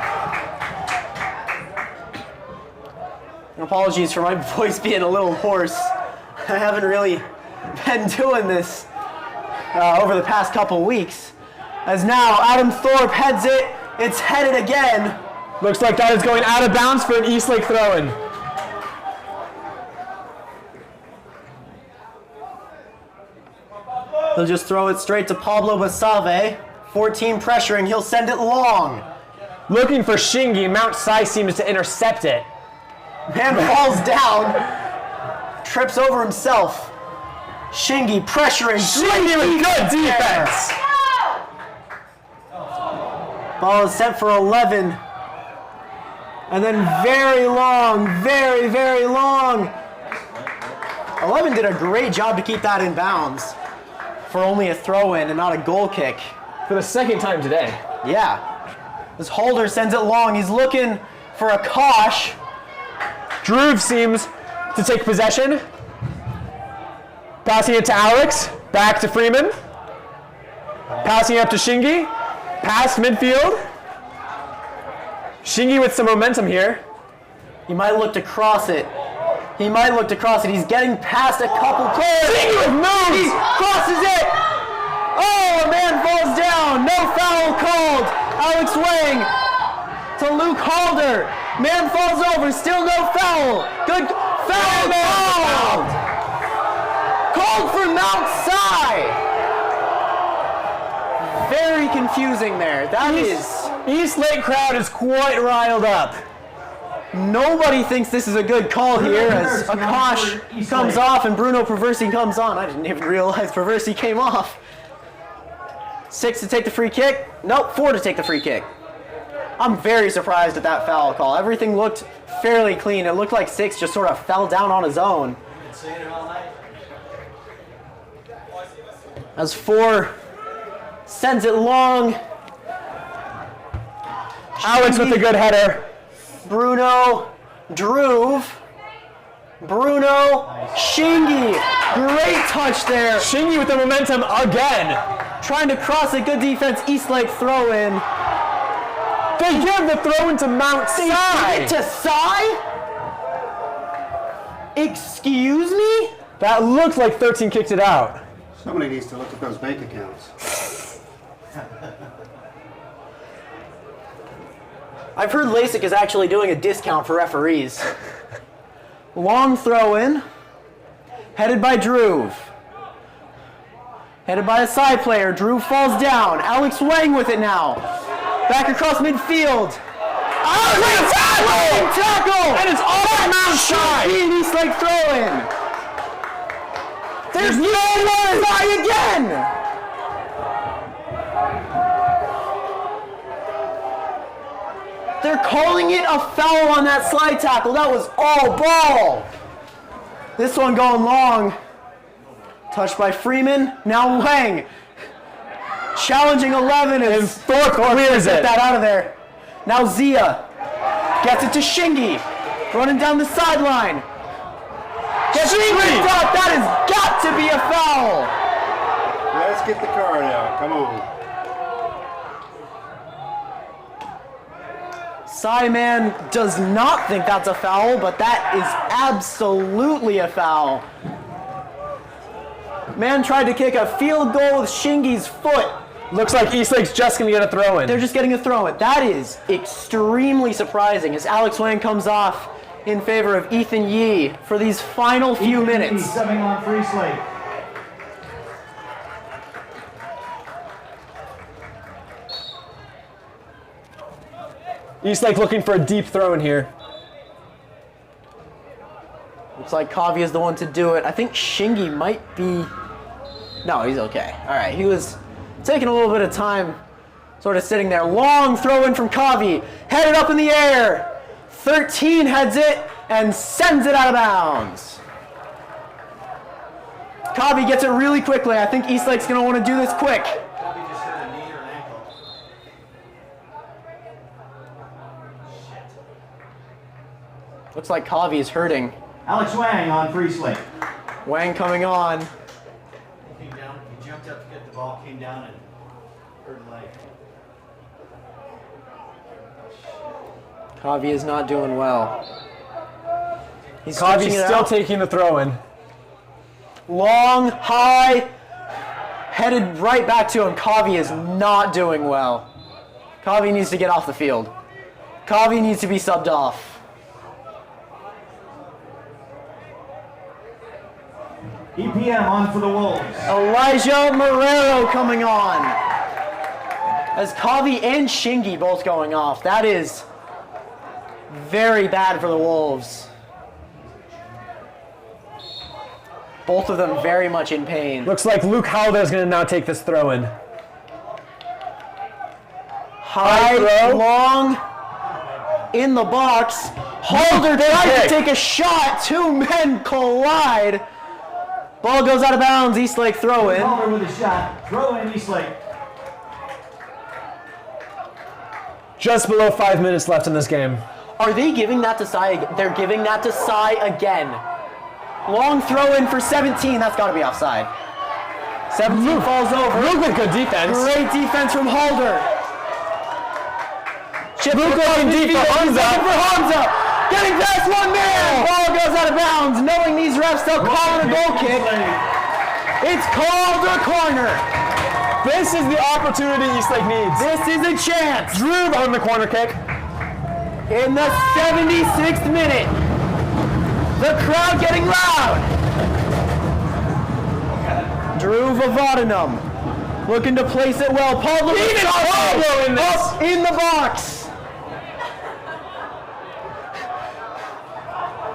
Apologies for my voice being a little hoarse. I haven't really been doing this over the past couple weeks. As now Adam Thorpe heads it. It's headed again. Looks like that is going out of bounds for an Eastlake throw-in. He'll just throw it straight to Pablo Basave. 14 pressuring. He'll send it long. Looking for Shingi. Mount Si seems to intercept it. Man falls down. Trips over himself. Shingi pressuring. Shingi with good defense. Ball is sent for 11. And then very long, very, very long. 11 did a great job to keep that in bounds for only a throw-in and not a goal kick. For the second time today. Yeah. This Halder sends it long. He's looking for a Kosh. Drew seems to take possession. Passing it to Alex. Back to Freeman. Passing it up to Shingi. Past midfield. Shingi with some momentum here. He might look to cross it. He's getting past a couple players. Shingi with moves. He crosses it. Oh, a man falls down. No foul called. Alex Wang to Luke Halder. Man falls over. Still no foul. Good foul called. Called for Mount Si. very confusing there. That is. Eastlake crowd is quite riled up. Nobody thinks this is a good call here as Akash comes off and Bruno Perversi comes on. I didn't even realize Perversi came off. 6 to take the free kick. Nope, 4 to take the free kick. I'm very surprised at that foul call. Everything looked fairly clean. It looked like 6 just sort of fell down on his own. As 4 sends it long. Alex with a good header. Bruno, Druve, Bruno, Shingy. Great touch there. Shingy with the momentum again. Trying to cross it, good defense, Eastlake throw in. They give the throw into Mount They give Sai. it to Sai? Excuse me? That looks like 13 kicked it out. Somebody needs to look at those bank accounts. I've heard LASIK is actually doing a discount for referees. Long throw in. Headed by Druve. Headed by a side player. Druve falls down. Alex Wang with it now. Back across midfield. Oh, tackle! And it's all at Mount Sai. Eastlake throw in. There's no more Sai again! They're calling it a foul on that slide tackle. That was all ball. This one going long. Touched by Freeman. Now Wang. Challenging 11 and Thorpe clears get it. that out of there. Now Zia gets it to Shingy. Running down the sideline. Gets tripped up. That has got to be a foul. Let's get the card out. Come on. Simon does not think that's a foul, but that is absolutely a foul. Man tried to kick a field goal with Shingy's foot. Looks like Eastlake's just going to get a throw in. They're just getting a throw in. That is extremely surprising as Alex Wang comes off in favor of Ethan Yee for these final few minutes. Subbing on for Eastlake. Eastlake looking for a deep throw in here. Looks like Kavi is the one to do it. I think Shingy might be... No, he's okay. All right, he was taking a little bit of time, sort of sitting there. Long throw in from Kavi, headed up in the air. 13 heads it and sends it out of bounds. Kavi gets it really quickly. I think Eastlake's going to want to do this quick. Looks like Kavi is hurting. Alex Wang on for Eastlake. Wang coming on. Came down, he jumped up to get the ball, came down and hurt a leg. Kavi is not doing well. He's Kavi's switching it still out. taking the throw in. Long, high, headed right back to him. Kavi is not doing well. Kavi needs to get off the field. Kavi needs to be subbed off. EPM on for the Wolves. Elijah Marrero coming on. As Kavi and Shingy both going off. That is very bad for the Wolves. Both of them very much in pain. Looks like Luke Halder is going to now take this throw in. High, throw. long, in the box. Halder tries to take a shot. Two men collide. Ball goes out of bounds. Eastlake throw in. Calder with a shot. Throw in Eastlake. Just below 5 minutes left in this game. Are they giving that to Sai? They're giving that to Sai again. Long throw in for 17. That's got to be offside. 17 falls over. Luke with good defense. Great defense from Halder. Luke looking deep for Hamza. Getting past one man. Ball goes out of bounds. Knowing these refs, they'll call it a goal kick. It's called a corner. This is the opportunity Eastlake needs. This is a chance. Drew on the corner kick. In the 76th minute. The crowd getting loud. Drew Vavadanum Looking to place it well. Pablo in this. up in the box.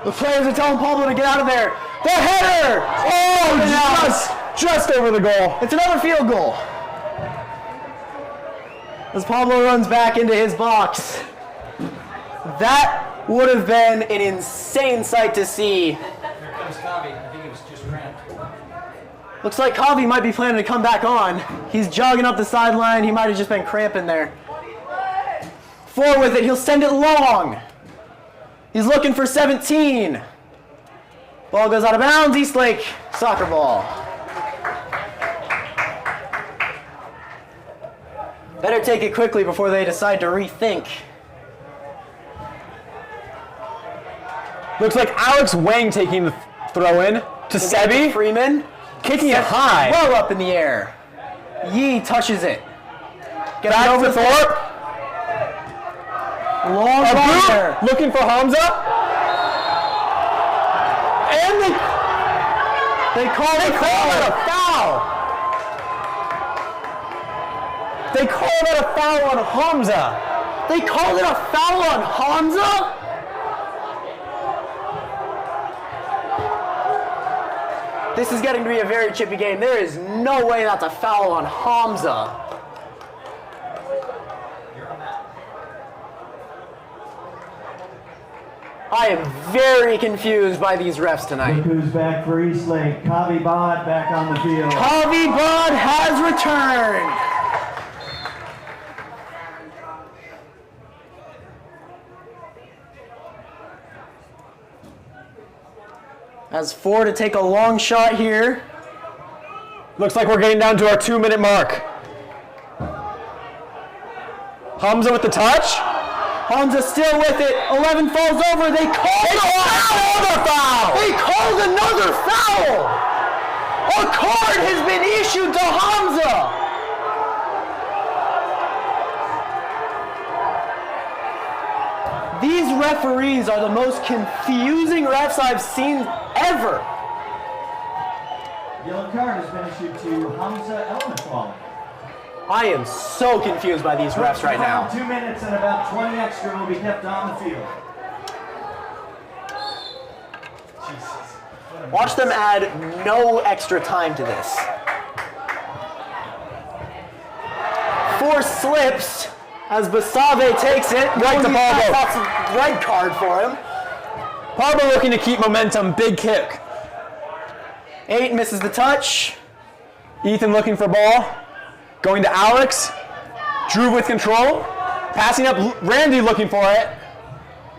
The players are telling Pablo to get out of there. The header! Oh, just over the goal. It's another field goal. As Pablo runs back into his box. That would have been an insane sight to see. Here comes Kavi. I think it was just cramped. Looks like Kavi might be planning to come back on. He's jogging up the sideline. He might have just been cramping there. Forward with it. He'll send it long. He's looking for 17. Ball goes out of bounds. Eastlake soccer ball. Better take it quickly before they decide to rethink. Looks like Alex Wang taking the throw in to Sebi. Freeman. Kicking it high. Well up in the air. Yee touches it. Get Back over to Thorpe. Long ball there. Looking for Hamza. And They called it a foul. They called it a foul on Hamza. They called it a foul on Hamza? This is getting to be a very chippy game. There is no way that's a foul on Hamza. I am very confused by these refs tonight. Look who's back for Eastlake. Kavi Bod back on the field. Kavi Bod has returned. As four to take a long shot here. Looks like we're getting down to our 2-minute mark. Hamza with the touch. Hamza still with it. 11 falls over. They called another foul. They called another foul. A card has been issued to Hamza. These referees are the most confusing refs I've seen ever. Yellow card has been issued to Hamza Elemental. I am so confused by these refs right now. 2 minutes and about 20 extra will be kept on the field. Watch them add no extra time to this. 4 slips as Basave takes it. Right to Pablo. That's a red card for him. Pablo looking to keep momentum. Big kick. 8 misses the touch. Ethan looking for ball. Going to Alex. Drew with control. Passing up. Randy looking for it.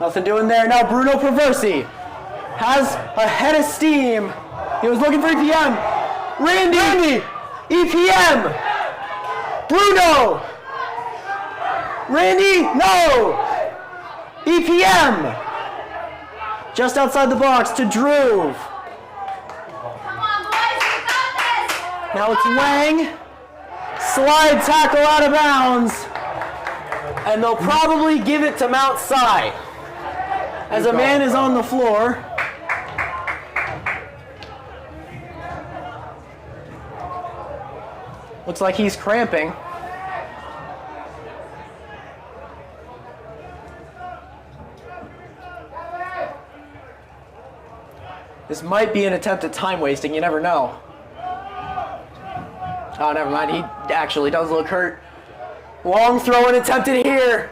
Nothing doing there. Now Bruno Perversi has a head of steam. He was looking for EPM. Randy! EPM! Bruno! Randy! No! EPM! Just outside the box to Drew. Come on, boys, we got this! Now it's Wang. Slide tackle out of bounds. And they'll probably give it to Mount Si. As a man is on the floor. Looks like he's cramping. This might be an attempt at time wasting, you never know. Oh, never mind, he actually does look hurt. Long throw and attempted here.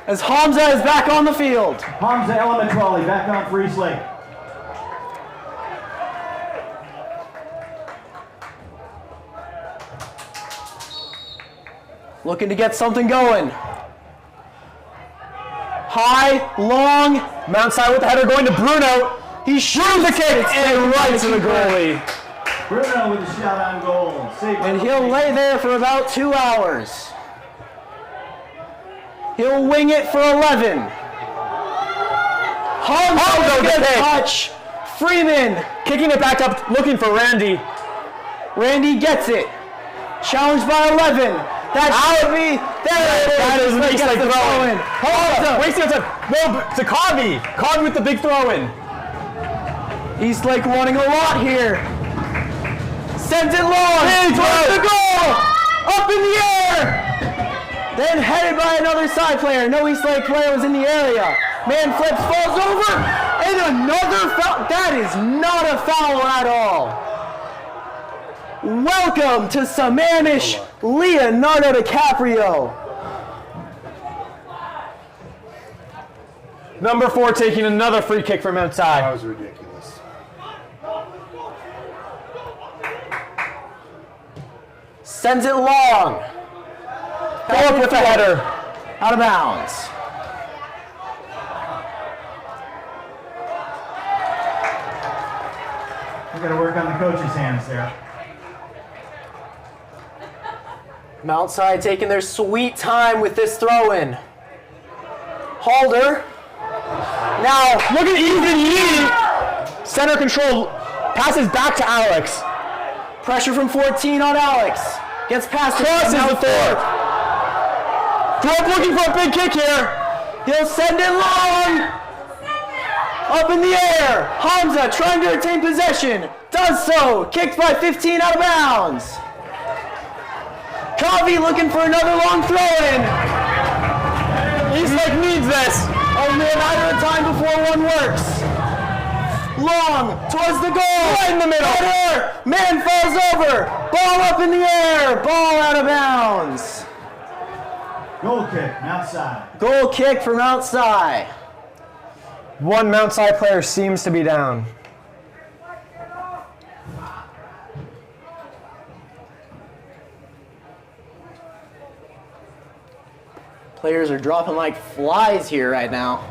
As Hamza is back on the field. Hamza Elementali back on for Eastlake. Looking to get something going. High, long. Mount Si with the header going to Bruno. He shoots the kick and right to the goalie. Bruno with a shot on goal. And he'll lay there for about 2 hours. He'll wing it for 11. Hamza with a touch. Freeman Kicking it back up, looking for Randy. Randy gets it. Challenged by 11. That should be. There it is. That is an He gets Eastlake the throw-in. Hamza. Wasting time. No, to Kavi. Kavi with the big throw-in. Eastlake running a lot here. Sends it long. Big Towards throw. the goal. Up in the air! Then headed by another side player. No Eastlake player was in the area. Man flips, falls over, and another foul. That is not a foul at all. Welcome to Sammamish Leonardo DiCaprio. Number 4 taking another free kick from That outside. was ridiculous. Sends it long. Thorpe with the header. Out of bounds. We got to work on the coach's hands there. Mountside taking their sweet time with this throw-in. Halder. Now, look at Ethan Yee. Center control. Passes back to Alex. Pressure from 14 on Alex. Gets past it. Crosses Now the Thorpe. Thorpe looking for a big kick here. He'll send it long. Up in the air. Hamza trying to retain possession. Does so. Kicked by 15 out of bounds. Covey looking for another long throw-in. Eastlake needs this. Only a matter of time before one works. Long towards the goal. Right in the middle. Header. Man falls over. Ball up in the air. Ball out of bounds. Goal kick, outside. Goal kick from outside. One Mount Side player seems to be down. Players are dropping like flies here right now.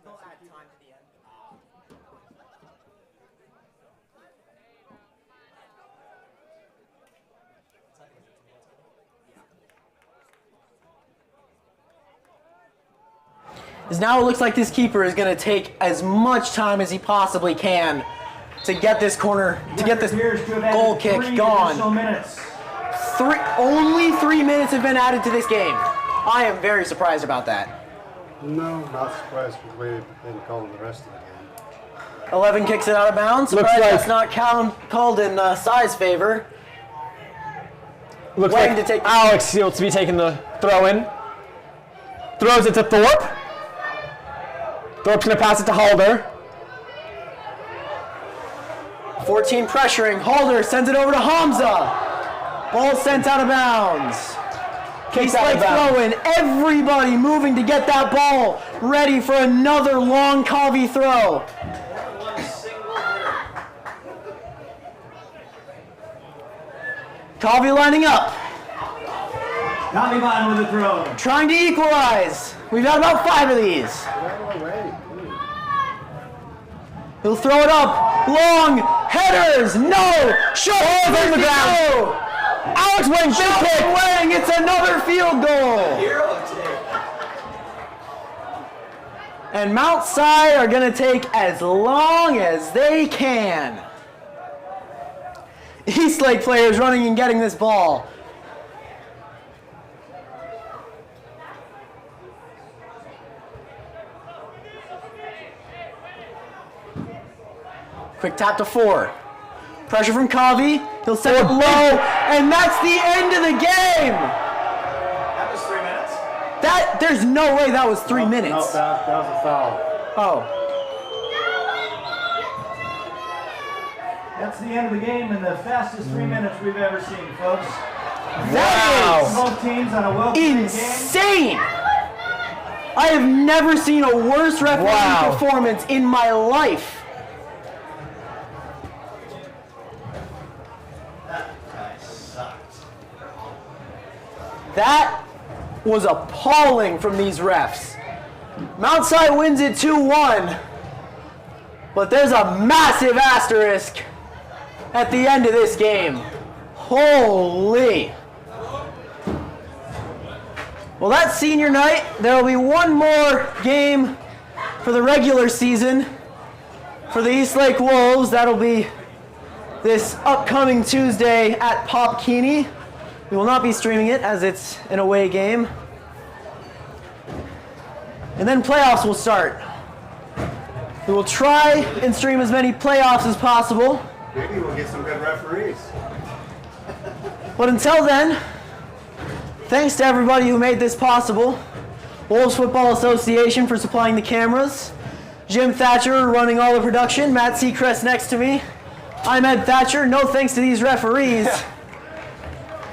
They'll add time to the end. As now it looks like this keeper is going to take as much time as he possibly can to get this corner, to get this goal kick gone. Only 3 minutes have been added to this game. I am very surprised about that. No, not surprised with the way they didn't call the rest of the game. 11 kicks it out of bounds. Looks Surprised like- that's not called in Sai's favor. Looks Waiting like to take- Alex seems to be taking the throw in. Throws it to Thorpe. Thorpe's going to pass it to Halder. 14 pressuring. Halder sends it over to Hamza. Ball sent out of bounds. Kicks out of Eastlake bounds. throwing. Everybody moving to get that ball ready for another long Covey throw. Covey lining up. Tommy with the throw. Trying to equalize. We've had about 5 of these. He'll throw it up. Long headers. No. Shot on the ground. Alex Wang, big Shot kick. Wang. It's another field goal. And Mount Si are going to take as long as they can. Eastlake players running and getting this ball. Quick tap to 4. Pressure from Covey. He'll send it low, and that's the end of the game. That was 3 minutes. There's no way that was 3 minutes. No, that was a foul. Oh. That's the end of the game and the fastest 3 minutes we've ever seen, folks. That Both teams on a well-played game. is insane. I have never seen a worse refereeing performance in my life. That was appalling from these refs. Mount Si wins it 2-1, but there's a massive asterisk at the end of this game. Holy. Well, that's senior night. There will be one more game for the regular season, For the Eastlake Wolves, that'll be this upcoming Tuesday at Pop Keeney. We will not be streaming it as it's an away game. And then playoffs will start. We will try and stream as many playoffs as possible. Maybe we'll get some good referees. But until then, thanks to everybody who made this possible. Wolves Football Association for supplying the cameras. Jim Thatcher running all the production. Matt Seacrest next to me. I'm Ed Thatcher. No thanks to these referees.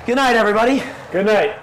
Good night, everybody. Good night.